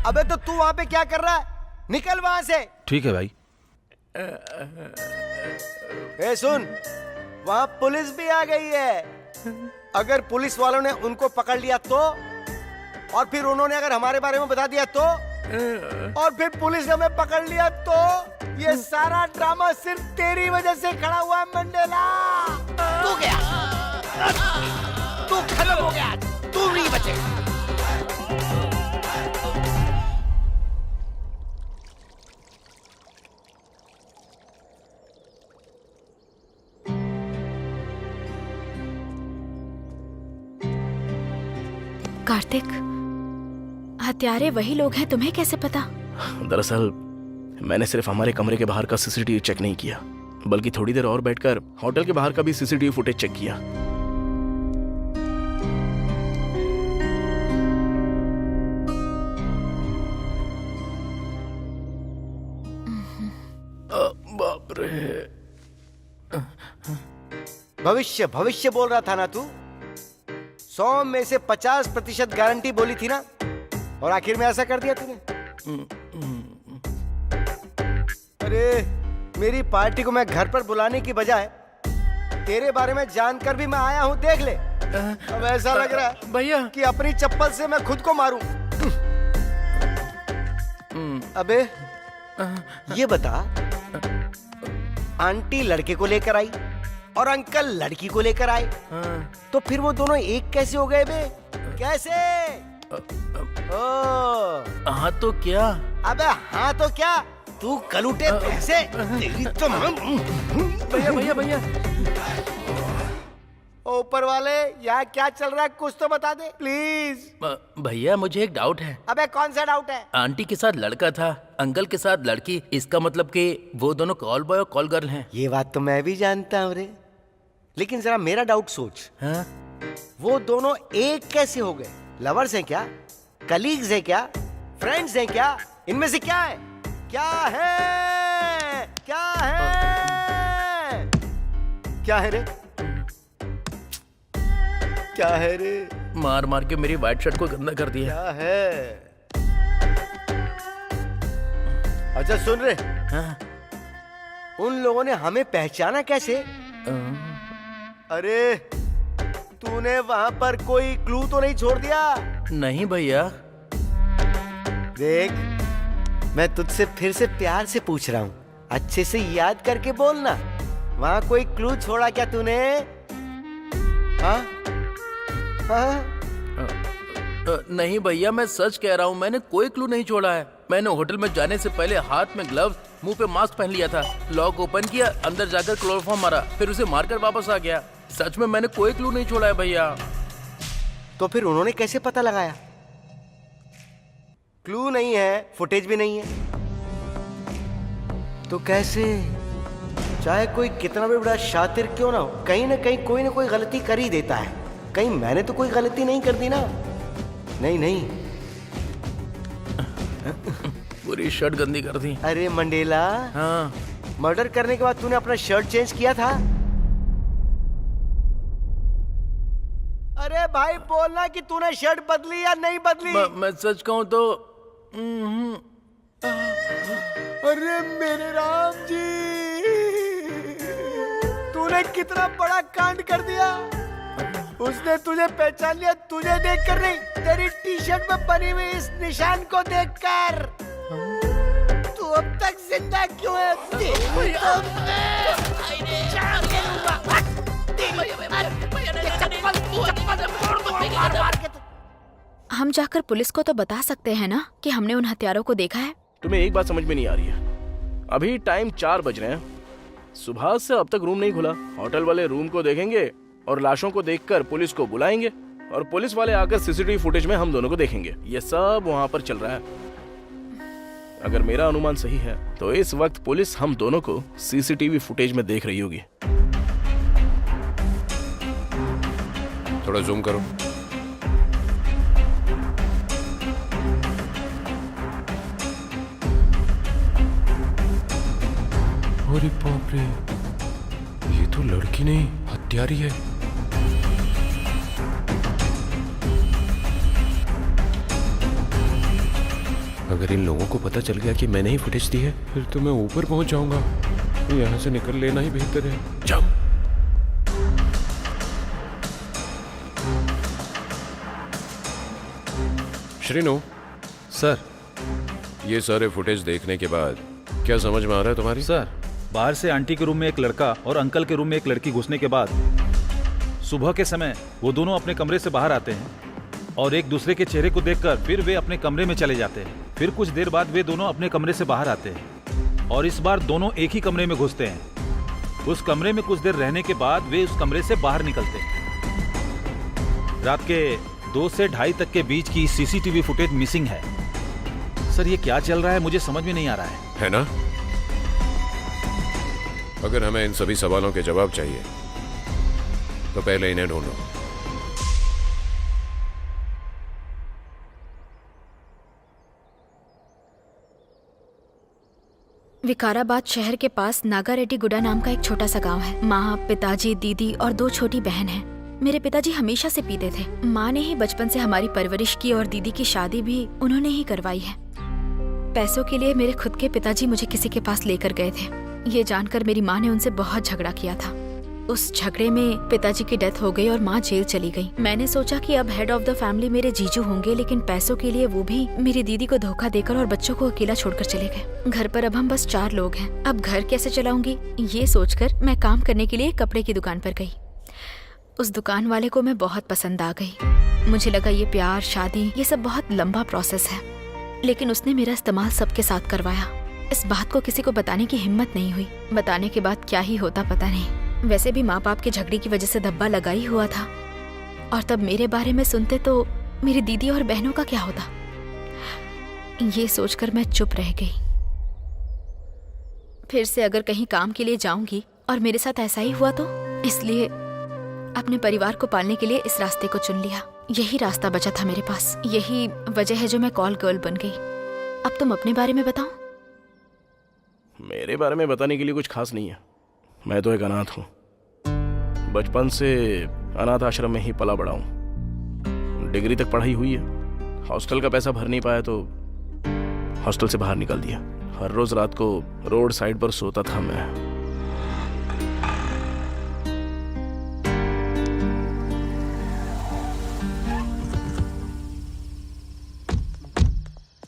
अबे तो तू वहाँ पे क्या कर रहा है? निकल वहाँ से। ठीक है भाई। ए सुन, वहाँ पुलिस भी आ गई है। अगर पुलिस वालों ने उनको पकड़ लिया तो, और फिर उन्होंने अगर हमारे बारे में बता दिया तो, और फिर पुलिस ने हमें पकड़ लिया तो, ये सारा ड्रामा सिर्फ तेरी वजह से खड़ा हुआ है मंडेला। तू गया, तू खत्म हो गया, तू नहीं बचे। कार्तिक, हत्यारे वही लोग हैं, तुम्हें कैसे पता? दरअसल मैंने सिर्फ हमारे कमरे के बाहर का सीसीटीवी चेक नहीं किया, बल्कि थोड़ी देर और बैठकर होटल के बाहर का भी सीसीटीवी फुटेज चेक किया। बाप रे। भविष्य भविष्य बोल रहा था ना तू? 100 में से 50% गारंटी बोली थी ना, और आखिर में ऐसा कर दिया तूने। अरे मेरी पार्टी को मैं घर पर बुलाने की बजाय तेरे बारे में जानकर भी मैं आया हूँ, देख ले। अब ऐसा लग रहा है भैया कि अपनी चप्पल से मैं खुद को मारूं। अबे ये बता, आंटी लड़के को लेकर आई और अंकल लड़की को लेकर आए, तो फिर वो दोनों एक कैसे हो गए बे? कैसे? हाँ तो क्या? अबे हाँ तो क्या? तू कलूटे पैसे, तेरी तो भैया भैया भैया, ऊपर वाले यहाँ क्या चल रहा है कुछ तो बता दे प्लीज। भैया मुझे एक डाउट है। अबे कौन सा डाउट है? आंटी के साथ लड़का था, अंकल के साथ लड़की, इसका मतलब कि वो दोनों कॉल बॉय और कॉल गर्ल हैं। ये बात तो मैं भी जानता हूँ रे, लेकिन जरा मेरा डाउट सोच। हाँ? वो दोनों एक कैसे हो गए? लवर्स हैं क्या? कलीग्स हैं क्या? फ्रेंड्स हैं क्या? इनमें से क्या है? क्या है? क्या है? क्या है रे? क्या है रे? मार मार के मेरी व्हाइट शर्ट को गंदा कर दिया। क्या है? अच्छा सुन रे, हाँ? उन लोगों ने हमें पहचाना कैसे? अरे तूने वहां पर कोई क्लू तो नहीं छोड़ दिया? नहीं भैया। देख, मैं तुझसे फिर से प्यार से पूछ रहा हूँ, अच्छे से याद करके बोलना। वहां कोई क्लू छोड़ा क्या तूने? हाँ? हाँ? नहीं भैया, मैं सच कह रहा हूँ, मैंने कोई क्लू नहीं छोड़ा है। मैंने होटल में जाने से पहले हाथ में ग्लव्स, मुंह पे मास्क पहन लिया था, लॉक ओपन किया, अंदर जाकर क्लोरोफॉर्म मारा, फिर उसे मारकर वापस आ गया। सच में मैंने कोई क्लू नहीं छोड़ा है भैया। तो फिर उन्होंने कैसे पता लगाया? क्लू नहीं है, फुटेज भी नहीं है, तो कैसे? चाहे कोई कितना भी बड़ा शातिर क्यों ना हो, कहीं ना कहीं कोई ना कोई गलती कर ही देता है। कहीं मैंने तो कोई गलती नहीं कर दी ना? नहीं नहीं। पूरी शर्ट गंदी कर दी। अरे मंडेला, हाँ? मर्डर करने के बाद तूने अपना शर्ट चेंज किया था? अरे भाई बोलना कि तूने शर्ट बदली या नहीं बदली। मैं सच कहूँ तो अरे मेरे राम जी, तूने कितना बड़ा कांड कर दिया। उसने तुझे पहचान लिया, तुझे देखकर नहीं, तेरी टी शर्ट में बनी हुई इस निशान को देखकर। तू अब तक जिंदा क्यों है? हम जाकर पुलिस को तो बता सकते हैं ना कि हमने उन हत्यारों को देखा है। तुम्हें एक बात समझ में नहीं आ रही है? अभी टाइम 4 बज रहे हैं, सुबह से अब तक रूम नहीं खुला। होटल वाले रूम को देखेंगे और लाशों को देखकर पुलिस को बुलाएंगे और पुलिस वाले आकर सीसीटीवी फुटेज में हम दोनों को देखेंगे। ये सब वहाँ पर चल रहा है। अगर मेरा अनुमान सही है तो इस वक्त पुलिस हम दोनों को सीसीटीवी फुटेज में देख रही होगी। थोड़ा जूम करो। अरे बाप रे, ये तो लड़की नहीं हत्यारी है। अगर इन लोगों को पता चल गया कि मैंने ही फुटेज दी है, फिर तो मैं ऊपर पहुंच जाऊंगा। यहाँ से निकल लेना ही बेहतर है। जाओ। श्रीनु सर। ये सारे फुटेज देखने के बाद क्या समझ में आ रहा है तुम्हारी? सर, बाहर से आंटी के रूम में एक लड़का और अंकल के रूम में एक लड़की घुसने के बाद सुबह के समय वो दोनों अपने कमरे से बाहर आते हैं और एक दूसरे के चेहरे को देखकर फिर वे अपने कमरे में चले जाते हैं। फिर कुछ देर बाद वे दोनों अपने कमरे से बाहर आते हैं और इस बार दोनों एक ही कमरे में घुसते हैं। उस कमरे में कुछ देर रहने के बाद वे उस कमरे से बाहर निकलते हैं। रात के 2 से 2:30 तक के बीच की सीसीटीवी फुटेज मिसिंग है। सर, ये क्या चल रहा है मुझे समझ में नहीं आ रहा है ना? अगर हमें इन सभी सवालों के जवाब चाहिए तो पहले इन्हें ढूंढो। विकाराबाद शहर के पास नागारेड्डी गुडा नाम का एक छोटा सा गांव है। माँ, पिताजी, दीदी और 2 छोटी बहन हैं। मेरे पिताजी हमेशा से पीते थे। माँ ने ही बचपन से हमारी परवरिश की और दीदी की शादी भी उन्होंने ही करवाई है। पैसों के लिए मेरे खुद के पिताजी मुझे किसी के पास लेकर गए थे। ये जानकर मेरी माँ ने उनसे बहुत झगड़ा किया था। उस झगड़े में पिताजी की डेथ हो गई और माँ जेल चली गई। मैंने सोचा कि अब हेड ऑफ द फैमिली मेरे जीजू होंगे, लेकिन पैसों के लिए वो भी मेरी दीदी को धोखा देकर और बच्चों को अकेला छोड़कर चले गए। घर पर अब हम बस 4 लोग हैं। अब घर कैसे चलाऊंगी, ये सोचकर मैं काम करने के लिए कपड़े की दुकान पर गई। उस दुकान वाले को मैं बहुत पसंद आ गई। मुझे लगा ये प्यार, शादी, ये सब बहुत लंबा प्रोसेस है, लेकिन उसने मेरा इस्तेमाल सबके साथ करवाया। इस बात को किसी को बताने की हिम्मत नहीं हुई। बताने के बाद क्या ही होता पता नहीं। वैसे भी माँ बाप के झगड़े की वजह से धब्बा लगा ही हुआ था, और तब मेरे बारे में सुनते तो मेरी दीदी और बहनों का क्या होता। ये सोचकर मैं चुप रह गई। फिर से अगर कहीं काम के लिए जाऊंगी और मेरे साथ ऐसा ही हुआ तो, इसलिए अपने परिवार को पालने के लिए इस रास्ते को चुन लिया। यही रास्ता बचा था मेरे पास। यही वजह है जो मैं कॉल गर्ल बन गई। अब तुम अपने बारे में बताओ। मेरे बारे में बताने के लिए कुछ खास नहीं है। मैं तो एक अनाथ हूँ। बचपन से अनाथ आश्रम में ही पला बड़ा हूँ। डिग्री तक पढ़ाई हुई है। हॉस्टल का पैसा भर नहीं पाया तो हॉस्टल से बाहर निकाल दिया। हर रोज रात को रोड साइड पर सोता था मैं।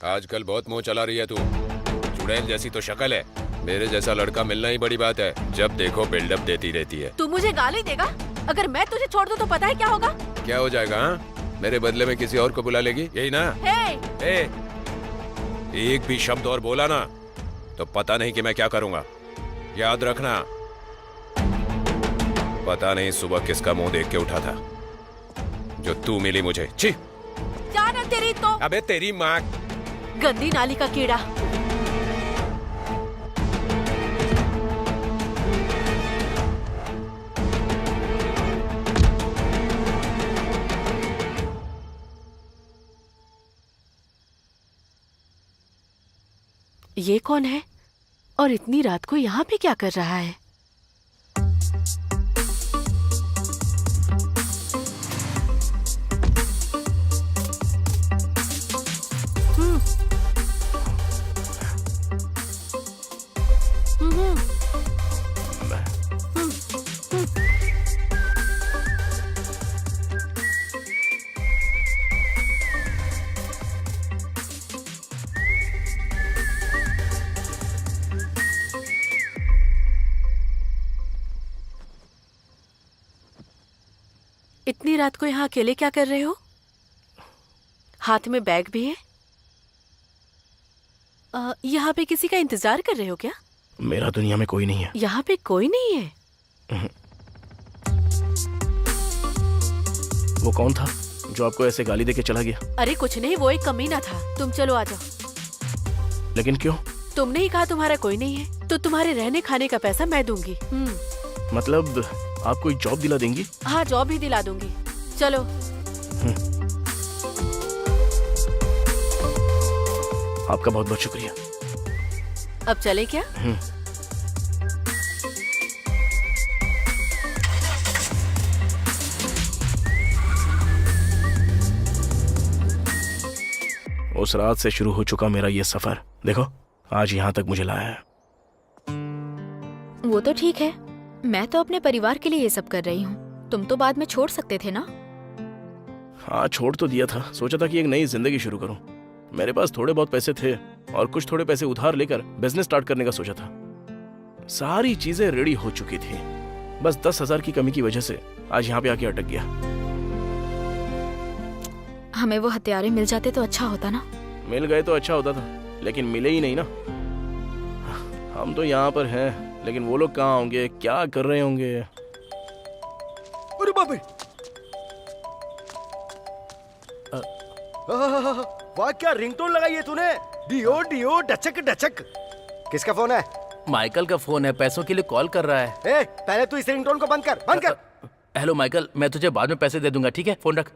आजकल बहुत मुंह चला रही है तू। चुड़ैल जैसी तो शक्ल है। मेरे जैसा लड़का मिलना ही बड़ी बात है। जब देखो बिल्डअप देती रहती है। तू मुझे गाली देगा? अगर मैं तुझे छोड़ दूं तो पता है क्या होगा? क्या हो जाएगा? हाँ, मेरे बदले में किसी और को बुला लेगी, यही ना? हे! एक भी शब्द और बोला ना तो पता नहीं कि मैं क्या करूंगा। याद रखना। पता नहीं सुबह किसका मुंह देख के उठा था जो तू मिली मुझे। छी! जाना तेरी तो। अबे तेरी माँ। गंदी नाली का कीड़ा। ये कौन है और इतनी रात को यहाँ पे क्या कर रहा है? इतनी रात को यहाँ अकेले क्या कर रहे हो? हाथ में बैग भी है। यहाँ पे किसी का इंतजार कर रहे हो क्या? मेरा दुनिया में कोई नहीं है। यहाँ पे कोई नहीं है? वो कौन था जो आपको ऐसे गाली देके चला गया? अरे कुछ नहीं, वो एक कमीना था। तुम चलो आ जाओ। लेकिन क्यों? तुमने ही कहा तुम्हारा कोई नहीं है, तो तुम्हारे रहने खाने का पैसा मैं दूंगी। मतलब आप कोई जॉब दिला देंगी? हाँ, जॉब भी दिला दूंगी। चलो। आपका बहुत बहुत शुक्रिया। अब चले क्या? उस रात से शुरू हो चुका मेरा ये सफर, देखो आज यहाँ तक मुझे लाया है। वो तो ठीक है, मैं तो अपने परिवार के लिए ये सब कर रही हूँ। तुम तो बाद में छोड़ सकते थे ना। हाँ, छोड़ तो दिया था। सोचा था कि एक नई जिंदगी शुरू करूं। मेरे पास थोड़े बहुत पैसे थे और कुछ थोड़े पैसे उधार लेकर बिजनेस स्टार्ट करने का सोचा था। सारी चीजें रेडी हो चुकी थी, बस 10,000 की कमी की वजह से आज यहाँ पे आके अटक गया। हमें वो हथियारे मिल जाते तो अच्छा होता ना। मिल गए तो अच्छा होता था, लेकिन मिले ही नहीं ना। हम तो यहाँ पर हैं, लेकिन वो लोग कहाँ होंगे, क्या कर रहे होंगे? अरे बाप रे! वाह, क्या रिंगटोन लगाई है तूने? डियो डियो डचक डचक। किसका फोन है? माइकल का फोन है, पैसों के लिए कॉल कर रहा है। ए, पहले तू इस रिंगटोन को बंद कर, बंद कर। हेलो माइकल, मैं तुझे बाद में पैसे दे दूंगा, ठीक है? फोन रख।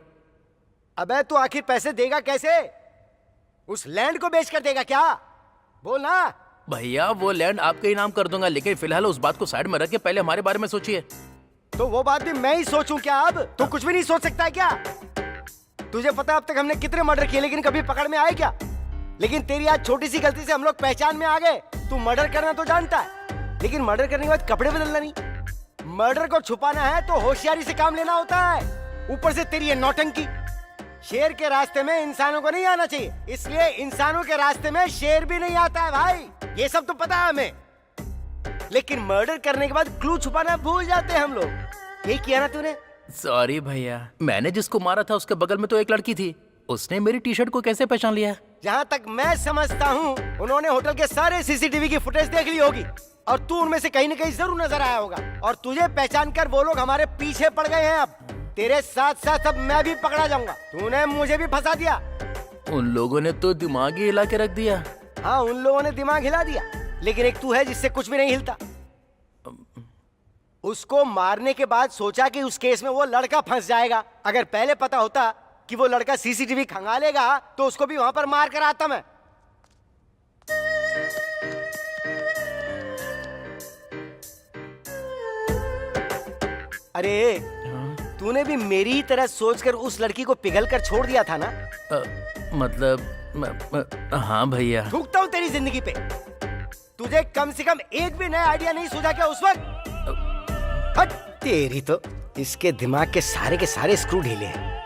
अबे तू आखिर पैसे देगा कैसे? उस लैंड को बेच कर देगा क्या? बोल ना। भैया वो लैंड आपके ही नाम कर दूंगा, लेकिन फिलहाल उस बात को साइड में रख के पहले हमारे बारे में सोचिए। तो वो बात भी मैं ही सोचूं क्या? अब तू कुछ भी नहीं सोच सकता है क्या? तुझे पता अब तक हमने कितने मर्डर किए, लेकिन कभी पकड़ में आए क्या? लेकिन तेरी आज छोटी सी गलती से हम लोग पहचान में आ गए। तू मर्डर करना तो जानता है, लेकिन मर्डर करने के बाद कपड़े बदलना नहीं। मर्डर को छुपाना है तो होशियारी से काम लेना होता है। ऊपर से तेरी ये नौटंकी। शेर के रास्ते में इंसानों को नहीं आना चाहिए, इसलिए इंसानों के रास्ते में शेर भी नहीं आता है भाई। ये सब तो पता है हमें, लेकिन मर्डर करने के बाद क्लू छुपाना भूल जाते हैं हम लोग। यही किया ना तूने? सॉरी भैया, मैंने जिसको मारा था उसके बगल में तो एक लड़की थी, उसने मेरी टी शर्ट को कैसे पहचान लिया? जहाँ तक मैं समझता हूँ उन्होंने होटल के सारे सीसीटीवी की फुटेज देख ली होगी और तू उनमें से कहीं न कहीं जरूर नजर आया होगा, और तुझे पहचान कर वो लोग हमारे पीछे पड़ गए हैं। अब तेरे साथ साथ अब मैं भी पकड़ा जाऊंगा। तूने मुझे भी फंसा दिया। उन लोगों ने तो दिमाग ही हिला के रख दिया। हाँ, उन लोगों ने दिमाग हिला दिया, लेकिन एक तू है जिससे कुछ भी नहीं हिलता। उसको मारने के बाद सोचा कि उस केस में वो लड़का फंस जाएगा। अगर पहले पता होता कि वो लड़का सीसीटीवी खंगालेगा तो उसको भी वहां पर मार कर आता मैं। अरे तूने भी मेरी ही तरह सोचकर उस लड़की को पिघल कर छोड़ दिया था ना? हाँ भैया। थूकता हूँ तेरी जिंदगी पे। तुझे कम से कम एक भी नया आइडिया नहीं सूझा क्या उस वक्त? हट तेरी तो, इसके दिमाग के सारे स्क्रू ढीले हैं।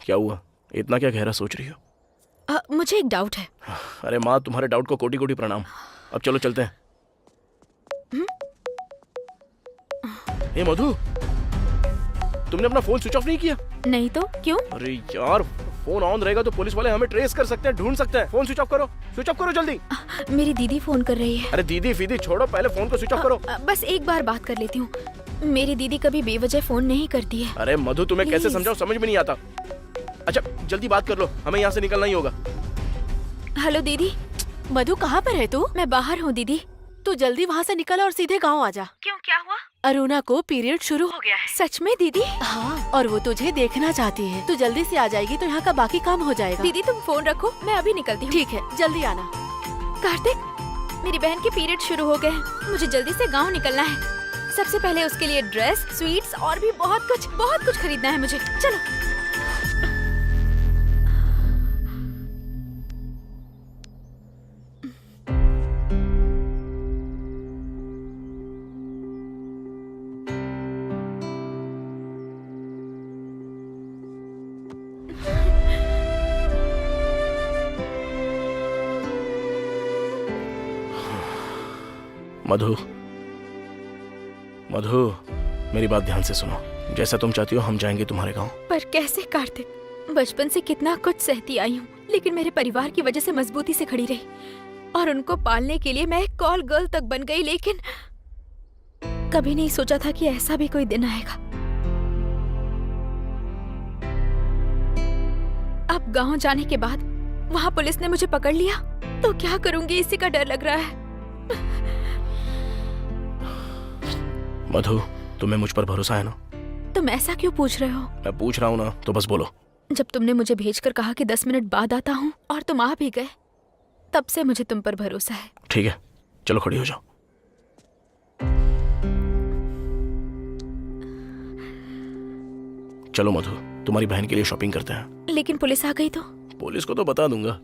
क्या हुआ? इतना क्या गहरा सोच रही हो? मुझे एक डाउट है। अरे माँ, तुम्हारे डाउट को कोटि कोटि प्रणाम। अब चलो चलते हैं। ए मधु, तुमने अपना फोन स्विच ऑफ नहीं किया? नहीं तो क्यों? अरे यार, फोन ऑन रहेगा तो पुलिस वाले हमें ट्रेस कर सकते हैं, ढूंढ सकते हैं। फोन स्विच ऑफ करो जल्दी। मेरी दीदी फोन कर रही है। अरे दीदी फीदी छोड़ो, पहले फोन को स्विच ऑफ करो। बस एक बार बात कर लेती हूँ। मेरी दीदी कभी बेवजह फोन नहीं करती है। अरे मधु, तुम्हें कैसे Please. समझाऊं, समझ में नहीं आता। अच्छा जल्दी बात कर लो, हमें यहाँ से निकलना ही होगा। हेलो दीदी। मधु कहाँ पर है तू? मैं बाहर हूँ दीदी। तू जल्दी वहाँ से निकल और सीधे गाँव आ जा। क्यों, क्या हुआ? अरुणा को पीरियड शुरू हो गया है। सच में दीदी? हाँ, और वो तुझे देखना चाहती है। तू जल्दी से आ जाएगी तो यहाँ का बाकी काम हो जाएगा। दीदी तुम फोन रखो, मैं अभी निकलती हूँ। ठीक है, जल्दी आना। कार्तिक, मेरी बहन के पीरियड शुरू हो गए हैं, मुझे जल्दी से गांव निकलना है। सबसे पहले उसके लिए ड्रेस, स्वीट्स और भी बहुत कुछ खरीदना है मुझे। चलो। मधु, मेरी बात ध्यान से सुनो। जैसा तुम चाहती हो हम जाएंगे तुम्हारे गांव। पर कैसे कार्तिक? बचपन से कितना कुछ सहती आई हूँ, लेकिन मेरे परिवार की वजह से मजबूती से खड़ी रही और उनको पालने के लिए मैं एक कॉल गर्ल तक बन गई। लेकिन कभी नहीं सोचा था कि ऐसा भी कोई दिन आएगा। अब गांव जाने के बाद वहाँ पुलिस ने मुझे पकड़ लिया तो क्या करूंगी, इसी का डर लग रहा है। मधु, तुम्हें मुझ पर भरोसा है ना? तुम ऐसा क्यों पूछ रहे हो? मैं पूछ रहा हूँ ना, तो बस बोलो। जब तुमने मुझे भेजकर कहा कि 10 मिनट बाद आता हूँ और तुम आ भी गए, तब से मुझे तुम पर भरोसा है। ठीक है, चलो खड़ी हो जाओ। चलो मधु, तुम्हारी बहन के लिए शॉपिंग करते हैं। लेकिन पुलिस आ गई तो? पुलिस को तो बता दूंगा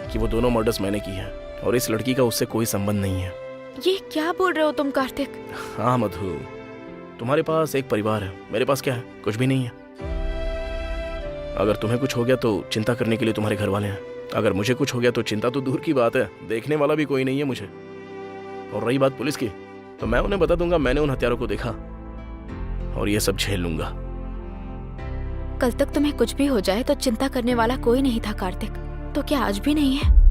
कि वो दोनों मर्डर्स मैंने की है और इस लड़की का उससे कोई संबंध नहीं है। ये क्या बोल रहे हो तुम कार्तिक? हाँ मधु, तुम्हारे पास एक परिवार है, मेरे पास क्या है? कुछ भी नहीं है। अगर तुम्हें कुछ हो गया तो चिंता करने के लिए तुम्हारे घर वाले हैं, अगर मुझे कुछ हो गया तो चिंता तो दूर की बात है, देखने वाला भी कोई नहीं है मुझे। और रही बात पुलिस की, तो मैं उन्हें बता दूंगा मैंने उन हत्यारों को देखा और ये सब झेल लूंगा। कल तक तुम्हें कुछ भी हो जाए तो चिंता करने वाला कोई नहीं था कार्तिक, तो क्या आज भी नहीं है?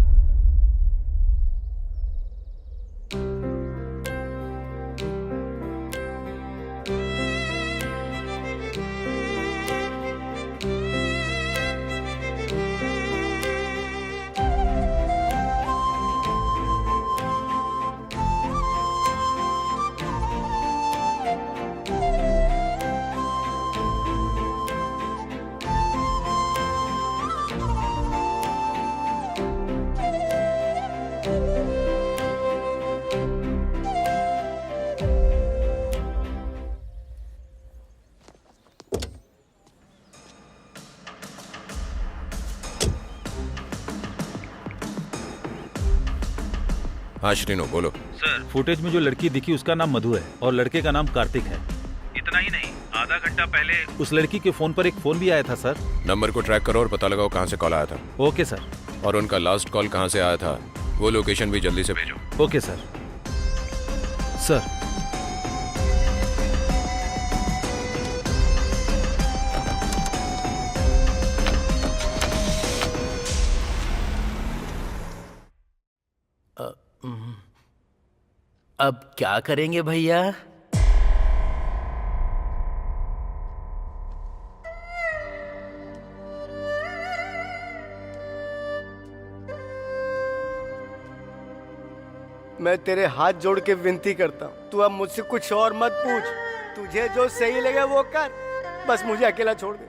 हाँ श्रीनो, बोलो। सर, फुटेज में जो लड़की दिखी उसका नाम मधु है और लड़के का नाम कार्तिक है। इतना ही नहीं, आधा घंटा पहले उस लड़की के फोन पर एक फोन भी आया था सर। नंबर को ट्रैक करो और पता लगाओ कहाँ से कॉल आया था। Okay sir. और उनका लास्ट कॉल कहाँ से आया था वो लोकेशन भी जल्दी से भेजो। Okay sir. सर, अब क्या करेंगे भैया? मैं तेरे हाथ जोड़ के विनती करता हूँ, तू अब मुझसे कुछ और मत पूछ। तुझे जो सही लगे वो कर, बस मुझे अकेला छोड़ दे।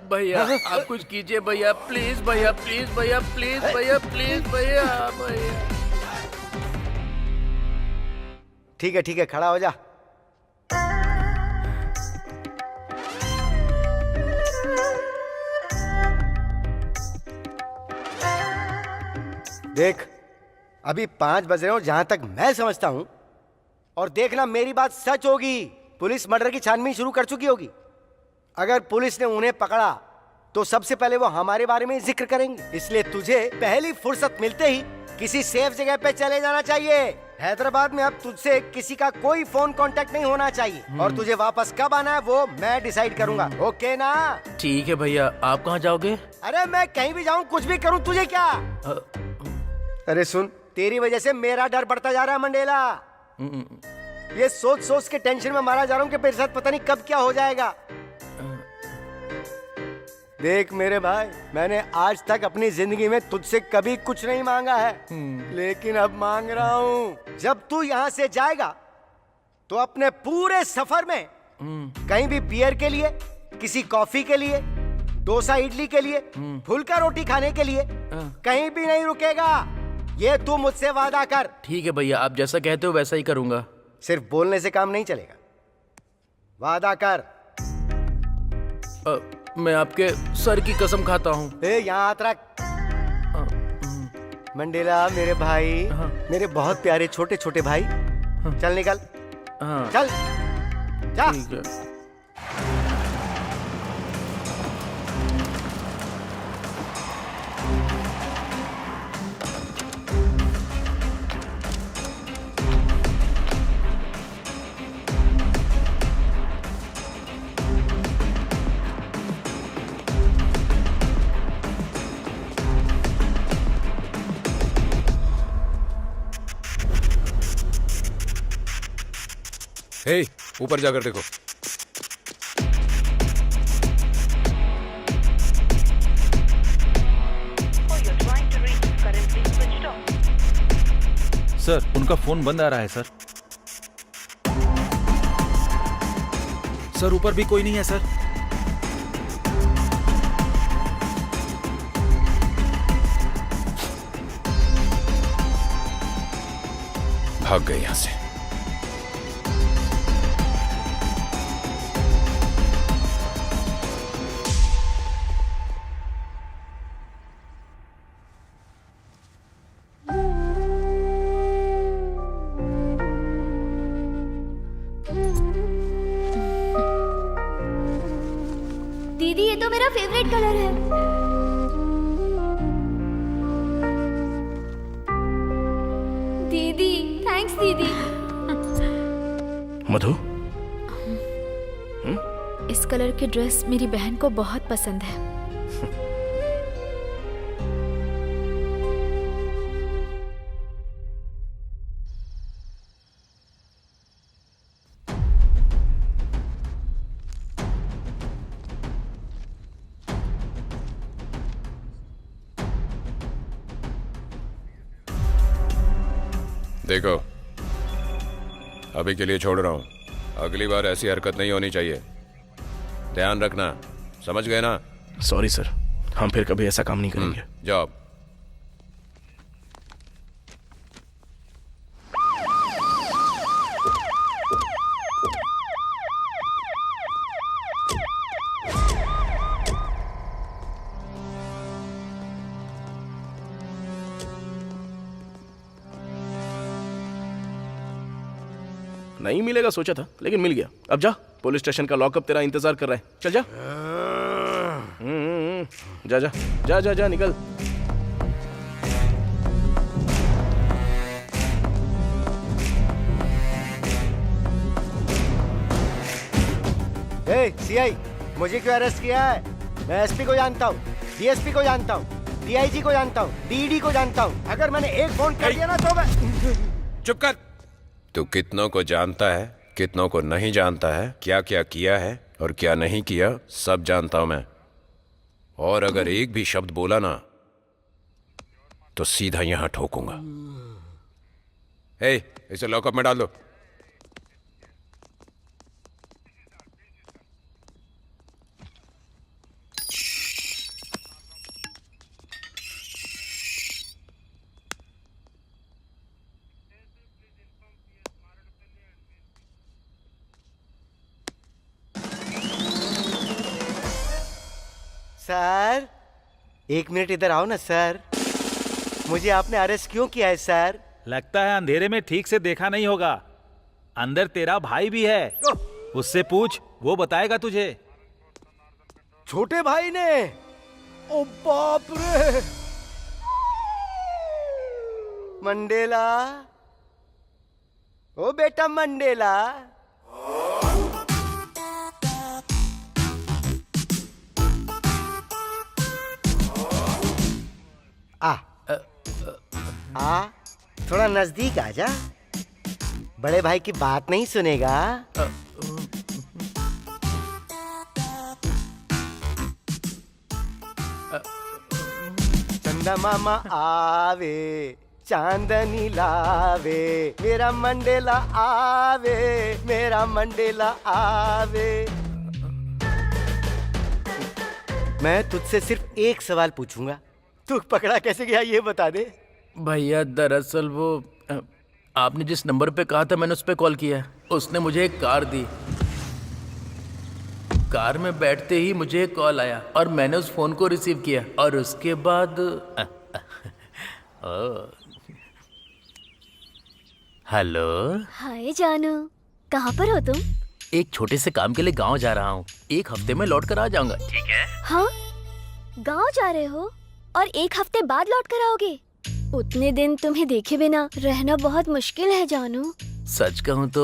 भैया आप कुछ कीजिए भैया, प्लीज भैया, प्लीज भैया, प्लीज भैया, प्लीज भैया, भैया। ठीक है, खड़ा हो जा। देख, अभी 5 बज रहे हो जहां तक मैं समझता हूं, और देखना मेरी बात सच होगी। पुलिस मर्डर की छानबीन शुरू कर चुकी होगी। अगर पुलिस ने उन्हें पकड़ा तो सबसे पहले वो हमारे बारे में जिक्र करेंगे, इसलिए तुझे पहली फुर्सत मिलते ही किसी सेफ जगह पे चले जाना चाहिए। हैदराबाद में अब तुझसे किसी का कोई फोन कांटेक्ट नहीं होना चाहिए, और तुझे वापस कब आना है वो मैं डिसाइड करूंगा। ओके ना? ठीक है भैया, आप कहाँ जाओगे? अरे मैं कहीं भी जाऊं, कुछ भी करूं, तुझे क्या? अरे सुन, तेरी वजह से मेरा डर बढ़ता जा रहा है मंडेला। ये सोच सोच के टेंशन में मारा जा रहा हूँ कि मेरे साथ पता नहीं कब क्या हो जाएगा। देख मेरे भाई, मैंने आज तक अपनी जिंदगी में तुझसे कभी कुछ नहीं मांगा है, लेकिन अब मांग रहा हूँ। जब तू यहाँ से जाएगा तो अपने पूरे सफर में कहीं भी बियर के लिए, किसी कॉफी के लिए, डोसा इडली के लिए, फुल्का रोटी खाने के लिए कहीं भी नहीं रुकेगा। ये तू मुझसे वादा कर। ठीक है भैया, आप जैसा कहते हो वैसा ही करूंगा। सिर्फ बोलने से काम नहीं चलेगा, वादा कर। मैं आपके सर की कसम खाता हूँ। यहाँ हाथ रख। मंडेला मेरे भाई, मेरे बहुत प्यारे छोटे छोटे भाई, चल निकल। चल जा। ठीक है। हे, ऊपर जाकर देखो। सर उनका फोन बंद आ रहा है सर। सर ऊपर भी कोई नहीं है सर। भाग गए यहां से। दीदी ये तो मेरा फेवरेट कलर है। दीदी थैंक्स दीदी। मधु, इस कलर की ड्रेस मेरी बहन को बहुत पसंद है। देखो, अभी के लिए छोड़ रहा हूं। अगली बार ऐसी हरकत नहीं होनी चाहिए। ध्यान रखना, समझ गए ना? सॉरी सर, हम फिर कभी ऐसा काम नहीं करेंगे। जाओ। नहीं मिलेगा सोचा था, लेकिन मिल गया। अब जा, पुलिस स्टेशन का लॉकअप तेरा इंतजार कर रहा है। चल जा। जा जा जा जा जा, निकल। सीआई, मुझे क्यों अरेस्ट किया है? मैं एसपी को जानता हूँ, डीएसपी को जानता हूँ, डीआईजी को जानता हूँ, डीडी को जानता हूँ। अगर मैंने एक फोन कर दिया ना तो मैं... चुप कर। तू कितनों को जानता है, कितनों को नहीं जानता है, क्या क्या किया है और क्या नहीं किया, सब जानता हूं मैं। और अगर एक भी शब्द बोला ना तो सीधा यहां ठोकूंगा। हे, इसे लॉकअप में डाल दो। सर, 1 मिनट इधर आओ ना सर। मुझे आपने अरेस्ट क्यों किया है सर? लगता है अंधेरे में ठीक से देखा नहीं होगा। अंदर तेरा भाई भी है, उससे पूछ, वो बताएगा तुझे। छोटे भाई ने? ओ बाप रे! मंडेला, ओ बेटा मंडेला। थोड़ा नजदीक आ जा। बड़े भाई की बात नहीं सुनेगा। चंदा मामा आवे, चांदनी लावे, मेरा मंडेला आवे, मेरा मंडेला आवे। मैं तुझसे सिर्फ एक सवाल पूछूंगा, तू पकड़ा कैसे गया ये बता दे। भैया दरअसल वो आपने जिस नंबर पे कहा था मैंने उस पे कॉल किया। उसने मुझे एक कार दी। कार में बैठते ही मुझे एक कॉल आया और मैंने उस फोन को रिसीव किया और उसके बाद हेलो। हाय जानू, कहाँ पर हो तुम? एक छोटे से काम के लिए गांव जा रहा हूँ। 1 हफ्ते में लौट कर आ जाऊंगा। ठीक है? हाँ, गांव जा रहे हो और 1 हफ्ते बाद लौट कर आओगे? उतने दिन तुम्हें देखे बिना रहना बहुत मुश्किल है जानू। सच कहूँ तो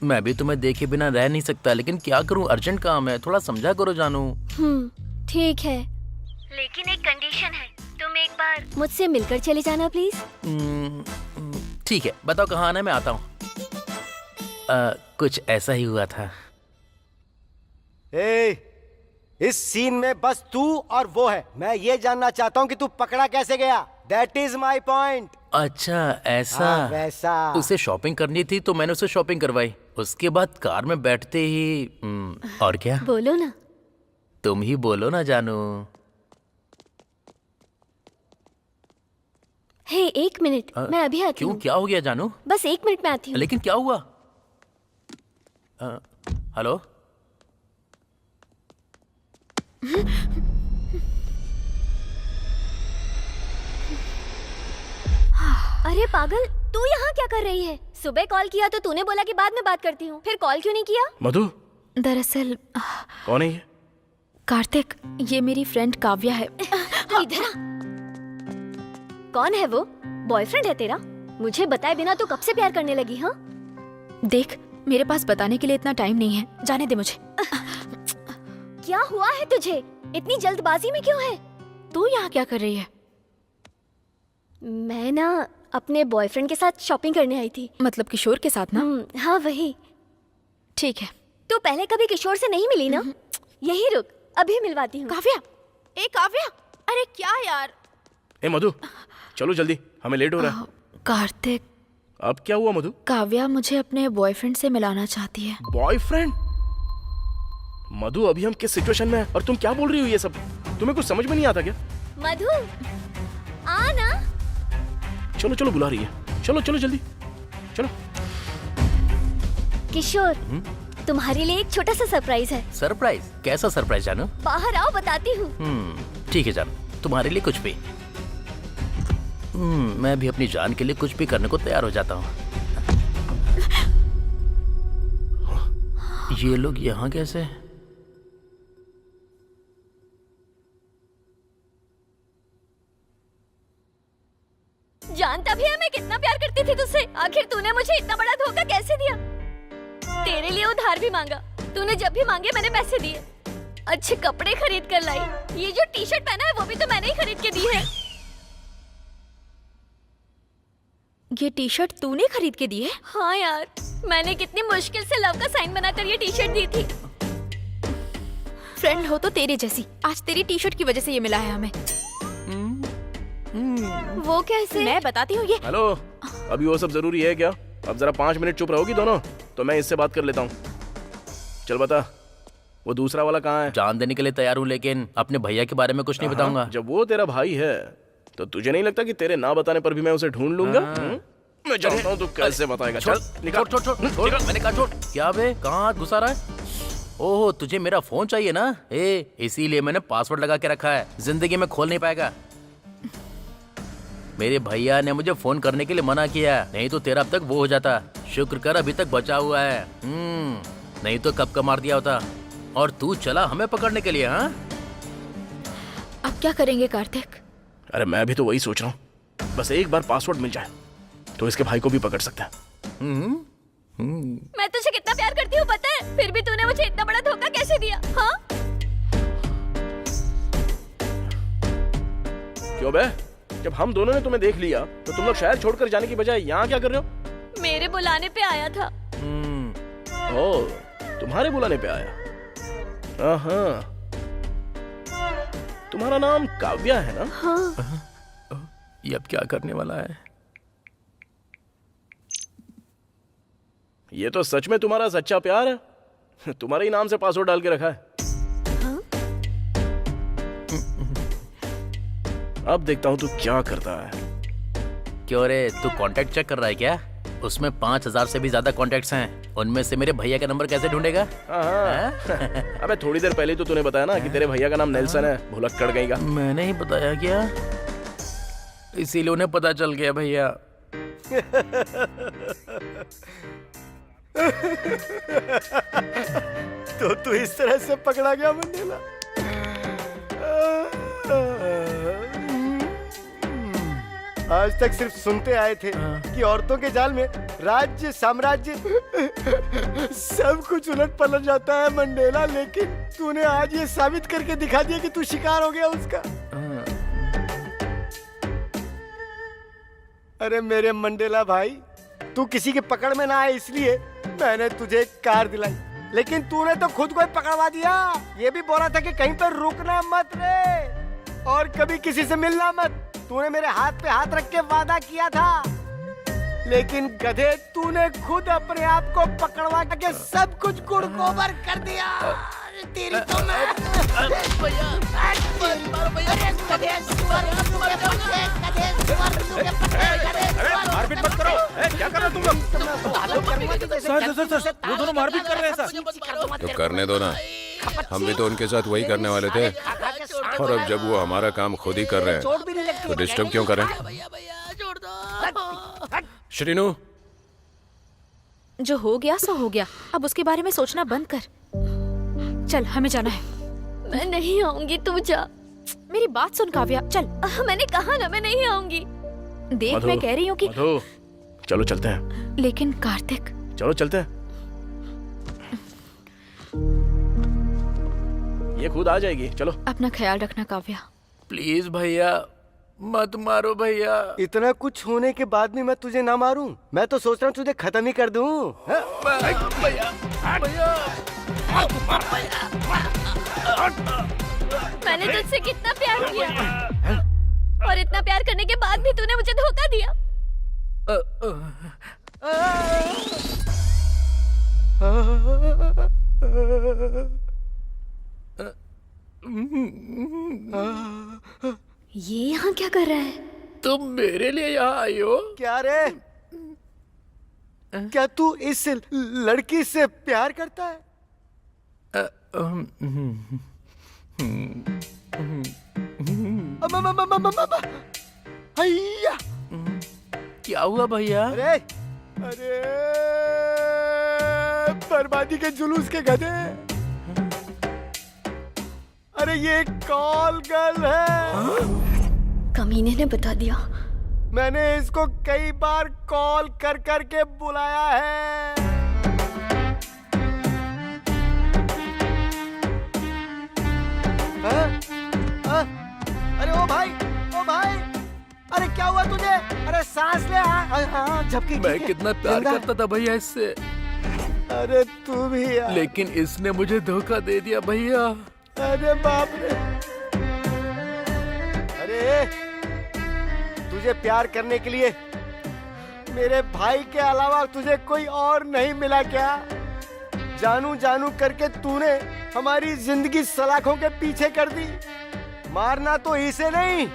मैं भी तुम्हें देखे बिना रह नहीं सकता, लेकिन क्या करूँ, अर्जेंट काम है। थोड़ा समझा करो जानू। ठीक है, लेकिन एक कंडीशन है, तुम एक बार मुझसे मिलकर चले जाना प्लीज। ठीक है, बताओ कहाँ आना है, मैं आता हूँ। कुछ ऐसा ही हुआ था। इस सीन में बस तू और वो है। मैं ये जानना चाहता हूँ कि तू पकड़ा कैसे गया। That is my point. अच्छा ऐसा। वैसा। उसे शॉपिंग करनी थी तो मैंने उसे शॉपिंग करवाई। उसके बाद कार में बैठते ही और क्या? बोलो ना। तुम ही बोलो ना जानू। हे, 1 मिनट, मैं अभी आती क्यों, हूँ। क्या हो गया जानू? बस 1 मिनट में आती हूँ। लेकिन क्या हुआ? हेलो? अरे पागल, तू यहाँ क्या कर रही है? सुबह कॉल किया तो तूने बोला कि बाद में बात करती हूँ, फिर कॉल क्यों नहीं किया? मधु, दरअसल कौन है ये? कार्तिक, ये मेरी फ्रेंड काव्या है। तू इधर आ। कौन है वो? बॉयफ्रेंड है तेरा? मुझे बताए बिना तू कब से प्यार करने लगी? हाँ, देख, मेरे पास बताने के लिए इतना टाइम नहीं है, जाने दे मुझे। क्या हुआ है तुझे? इतनी जल्दबाजी में क्यों है? तू यहाँ क्या कर रही है? मैं ना अपने बॉयफ्रेंड के साथ शॉपिंग करने आई थी। मतलब किशोर के साथ ना? हाँ वही। ठीक है। तू पहले कभी किशोर से नहीं मिली ना? यही रुक, अभी मिलवाती हूँ। काव्या, ए काव्या, अरे क्या यार। ए मधु, चलो जल्दी, हमें लेट हो रहा है। कार्तिक, अब क्या हुआ मधु? काव्या मुझे अपने बॉयफ्रेंड से मिलाना चाहती है। बॉयफ्रेंड? मधु, अभी हम किस सिचुएशन में हैं और तुम क्या बोल रही हो ये सब? तुम्हें कुछ समझ में नहीं आता क्या? मधु, आ ना। चलो चलो, बुला रही है। चलो चलो जल्दी, चलो। किशोर, तुम्हारे लिए एक छोटा सा सरप्राइज है। सरप्राइज? कैसा सरप्राइज जानू? बाहर आओ, बताती हूँ। ठीक है जानू, तुम्हारे लिए कुछ भी। मैं भी अपनी जान के लिए कुछ भी करने को तैयार हो जाता हूँ। ये लोग यहाँ कैसे? जानता भी है मैं कितना प्यार करती थी तुझसे। आखिर तूने मुझे इतना बड़ा धोखा कैसे दिया? तेरे लिए उधार भी मांगा, तूने जब भी मांगे मैंने पैसे दिए। अच्छे कपड़े खरीद कर लाई। ये जो टी शर्ट पहना है वो भी तो मैंने ही खरीद के दी है। ये टी शर्ट तूने खरीद के दी है? हाँ यार, मैंने कितनी मुश्किल से लव का साइन बनाकर ये टी शर्ट दी थी। फ्रेंड हो तो तेरे जैसी। आज तेरी टी शर्ट की वजह से ये मिला है हमें। वो कैसे? मैं बताती हूँ ये। हेलो, अभी वो सब जरूरी है क्या? अब जरा 5 मिनट चुप रहोगी दोनों, तो मैं इससे बात कर लेता हूँ। चल बता, वो दूसरा वाला कहाँ है? जान देने के लिए तैयार हूँ, लेकिन अपने भैया के बारे में कुछ नहीं बताऊंगा। जब वो तेरा भाई है तो तुझे नहीं लगता कि तेरे ना बताने पर भी मैं उसे ढूंढ लूंगा? मैं जानता हूँ तू कैसे बताएगा। चल निकाल। छोड़, मैंने कहा छोड़। क्या बे, कहाँ हाथ घुसा रहा है? ओह, तुझे मेरा फोन चाहिए ना? इसीलिए मैंने पासवर्ड लगा के रखा है, जिंदगी में खोल नहीं पाएगा। मेरे भैया ने मुझे फोन करने के लिए मना किया, नहीं तो तेरा अब तक वो हो जाता। शुक्र कर अभी तक बचा हुआ है। नहीं तो कब का मार दिया होता। और तू चला हमें पकड़ने के लिए? हाँ, अब क्या करेंगे कार्तिक? अरे मैं भी तो वही सोच रहा हूँ, बस एक बार पासवर्ड मिल जाए तो इसके भाई को भी पकड़ सकता है। मैं तुझे कितना प्यार करती हूँ पता है? फिर भी तूने मुझे इतना बड़ा धोखा कैसे दिया? हाँ? क्यों बे? जब हम दोनों ने तुम्हें देख लिया तो तुम लोग शहर छोड़कर जाने की बजाय यहाँ क्या कर रहे हो? मेरे बुलाने पे आया था। ओह, तुम्हारे बुलाने पे आया? हाँ, तुम्हारा नाम काव्या है ना? हाँ। ये अब क्या करने वाला है? ये तो सच में तुम्हारा सच्चा प्यार है। तुम्हारे ही नाम से पासवर्ड डाल के रखा है। अब देखता हूँ तू क्या करता है। क्यों रे, तू कांटेक्ट चेक कर रहा है क्या? उसमें 5000 से भी ज्यादा कॉन्टेक्ट्स हैं। उनमें से मेरे भैया का नंबर कैसे ढूंढेगा? अबे थोड़ी देर पहले तो तूने बताया ना कि तेरे भैया का नाम नेल्सन है। भुलक्कड़ गई का। मैंने ही बताया क्या? इसीलिए उन्हें पता चल गया भैया। तो तू इस तरह से पकड़ा गया मंडेला? आज तक सिर्फ सुनते आए थे कि औरतों के जाल में राज्य साम्राज्य सब कुछ उलट पलट जाता है मंडेला, लेकिन तूने आज ये साबित करके दिखा दिया कि तू शिकार हो गया उसका। अरे मेरे मंडेला भाई, तू किसी के पकड़ में ना आए इसलिए मैंने तुझे एक कार दिलाई, लेकिन तूने तो खुद को ही पकड़वा दिया। ये भी बोला था कि कहीं पर रुकना मत रे, और कभी किसी से मिलना मत। तूने मेरे हाथ पे हाथ रख के वादा किया था, लेकिन गधे तूने खुद अपने आप को पकड़वा के सब कुछ गुड़गोबर कर दिया। तेरी तो मैं मारपीट मत करो। क्या कर रहे हो तुम लोग? सर, वो दोनों मारपीट कर रहे हैं सर। तो करने दो ना, हम भी तो उनके साथ वही करने वाले थे। और अब जब वो हमारा काम खुद ही कर रहे हैं तो डिस्टर्ब क्यों करें? श्रीनू, जो हो गया सो हो गया, अब उसके बारे में सोचना बंद कर। चल, हमें जाना है। मैं नहीं आऊंगी, तू जा। मेरी बात सुन काव्या, चल। मैंने कहा ना मैं नहीं आऊंगी। देख, मधु, मैं कह रही हूँ कि मधु, चलो चलते हैं। लेकिन कार्तिक, चलो चलते हैं। ये खुद आ जाएगी, चलो। अपना ख्याल रखना काव्या। प्लीज भैया मत मारो भैया। इतना कुछ होने के बाद भी मैं तुझे ना मारूं? मैं तो सोच रहा हूँ तुझे खत्म ही कर दूं। भैया भैया मैंने तुझसे कितना प्यार किया, और इतना प्यार करने के बाद भी तूने मुझे धोखा दिया। ये यहाँ क्या कर रहा है? तुम मेरे लिए यहाँ आई हो? क्या रे? क्या तू इस लड़की से प्यार करता है? हैया! क्या हुआ भैया? अरे अरे, बर्बादी के जुलूस के गधे। अरे ये कॉल गर्ल है। कमीने ने बता दिया। मैंने इसको कई बार कॉल कर कर के बुलाया है। हाँ? हाँ? अरे ओ भाई, ओ भाई, अरे क्या हुआ तुझे? अरे सांस ले। हाँ, झपकी। मैं कितना प्यार करता था भैया इससे। अरे तू भी यार। लेकिन इसने मुझे धोखा दे दिया भैया। अरे बाप रे। अरे तुझे प्यार करने के लिए मेरे भाई के अलावा तुझे कोई और नहीं मिला क्या? जानू जानू करके तूने हमारी जिंदगी सलाखों के पीछे कर दी। मारना तो इसे नहीं,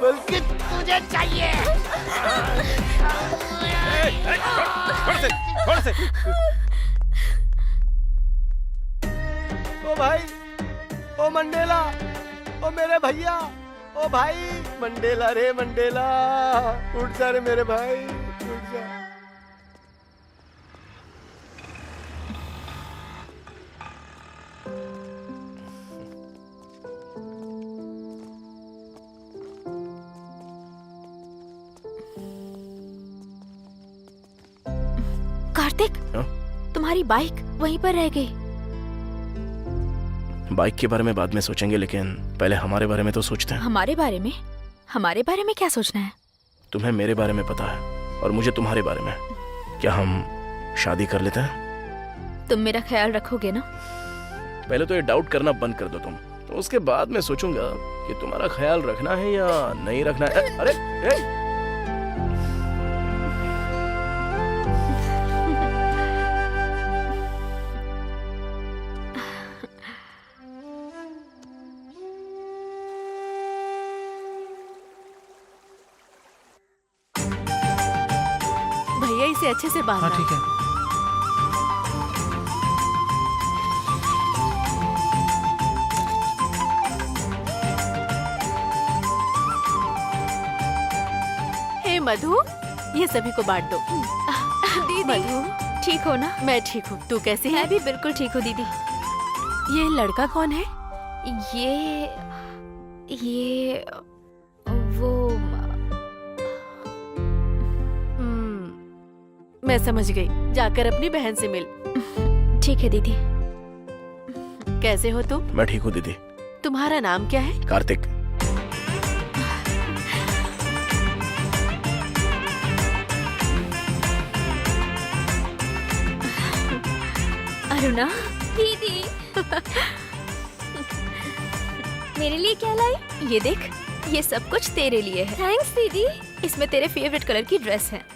बल्कि तुझे चाहिए। छोड़ से। ओ भाई, ओ मंडेला, ओ मेरे भैया, ओ भाई मंडेला रे मंडेला, उठ जा रे मेरे भाई, उठ जा। कार्तिक, हाँ? तुम्हारी बाइक वहीं पर रह गई। बाइक के बारे में बाद में सोचेंगे, लेकिन पहले हमारे बारे में तो सोचते हैं। हमारे बारे में? हमारे बारे में क्या सोचना है? तुम्हें मेरे बारे में पता है और मुझे तुम्हारे बारे में। क्या हम शादी कर लेते हैं? तुम मेरा ख्याल रखोगे ना? पहले तो ये डाउट करना बंद कर दो तुम, तो उसके बाद मैं सोचूंगा कि तुम्हारा ख्याल रखना है या नहीं रखना है। अरे ए! भैया इसे अच्छे से बांधना। हाँ ठीक है। हे मधु, ये सभी को बांट दो। दीदी, मधु, ठीक हो ना? मैं ठीक हूँ, तू कैसी है? मैं भी बिल्कुल ठीक हूँ दीदी। ये लड़का कौन है? ये वो मैं समझ गई। जाकर अपनी बहन से मिल। ठीक है दीदी। कैसे हो तुम? मैं ठीक हूँ दीदी। तुम्हारा नाम क्या है? कार्तिक। अरुणा, दीदी मेरे लिए क्या लाई? ये देख, ये सब कुछ तेरे लिए है। थैंक्स दीदी। इसमें तेरे फेवरेट कलर की ड्रेस है।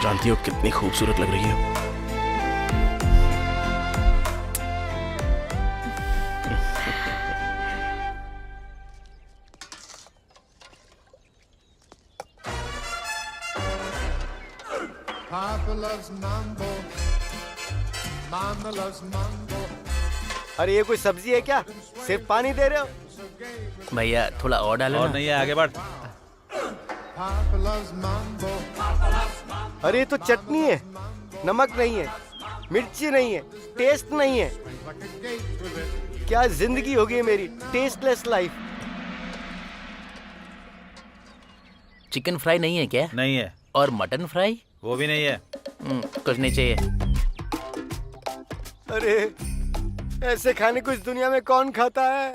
जानती हो कितनी खूबसूरत लग रही है। Papa loves mambo. Mama loves mambo. अरे ये कोई सब्जी है क्या? सिर्फ पानी दे रहे हो? भैया थोड़ा और डालो और ना। नहीं है, आगे बढ़। Papa loves mambo. अरे ये तो चटनी है, नमक नहीं है, मिर्ची नहीं है, टेस्ट नहीं है। Like a gate with it. क्या जिंदगी होगी मेरी, टेस्टलेस लाइफ। चिकन फ्राई नहीं है क्या? नहीं है, और मटन फ्राई? वो भी नहीं है। कुछ नहीं चाहिए। अरे ऐसे खाने को इस दुनिया में कौन खाता है?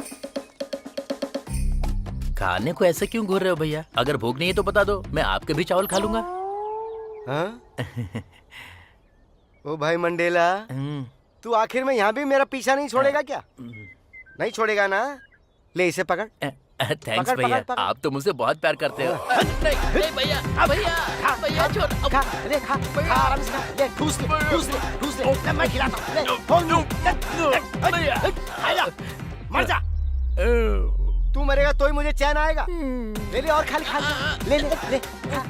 खाने को ऐसे क्यों घूर रहे हो भैया? अगर भूख नहीं है तो बता दो, मैं आपके भी चावल खा लूंगा। हाँ? ओ भाई मंडेला, तू आखिर में यहाँ भी मेरा पीछा नहीं छोड़ेगा क्या? नहीं छोड़ेगा ना? ले इसे पकड़। थैंक्स पकड़, भैया, पकड़, पकड़। आप तो मुझसे बहुत प्यार करते हो। नहीं भैया, भैया भैया छोड़। खा, ले खा, खा आराम से खा, ले ठूस ले, ठूस ले, ठूस ले, ले मैं खिलाता हूँ, ले, खोल लूँ, ले, आजा, मर जा। तू मरेगा तो ही मुझे चैन आएगा। ले ले और खा ले, खा ले, ले ले, खा।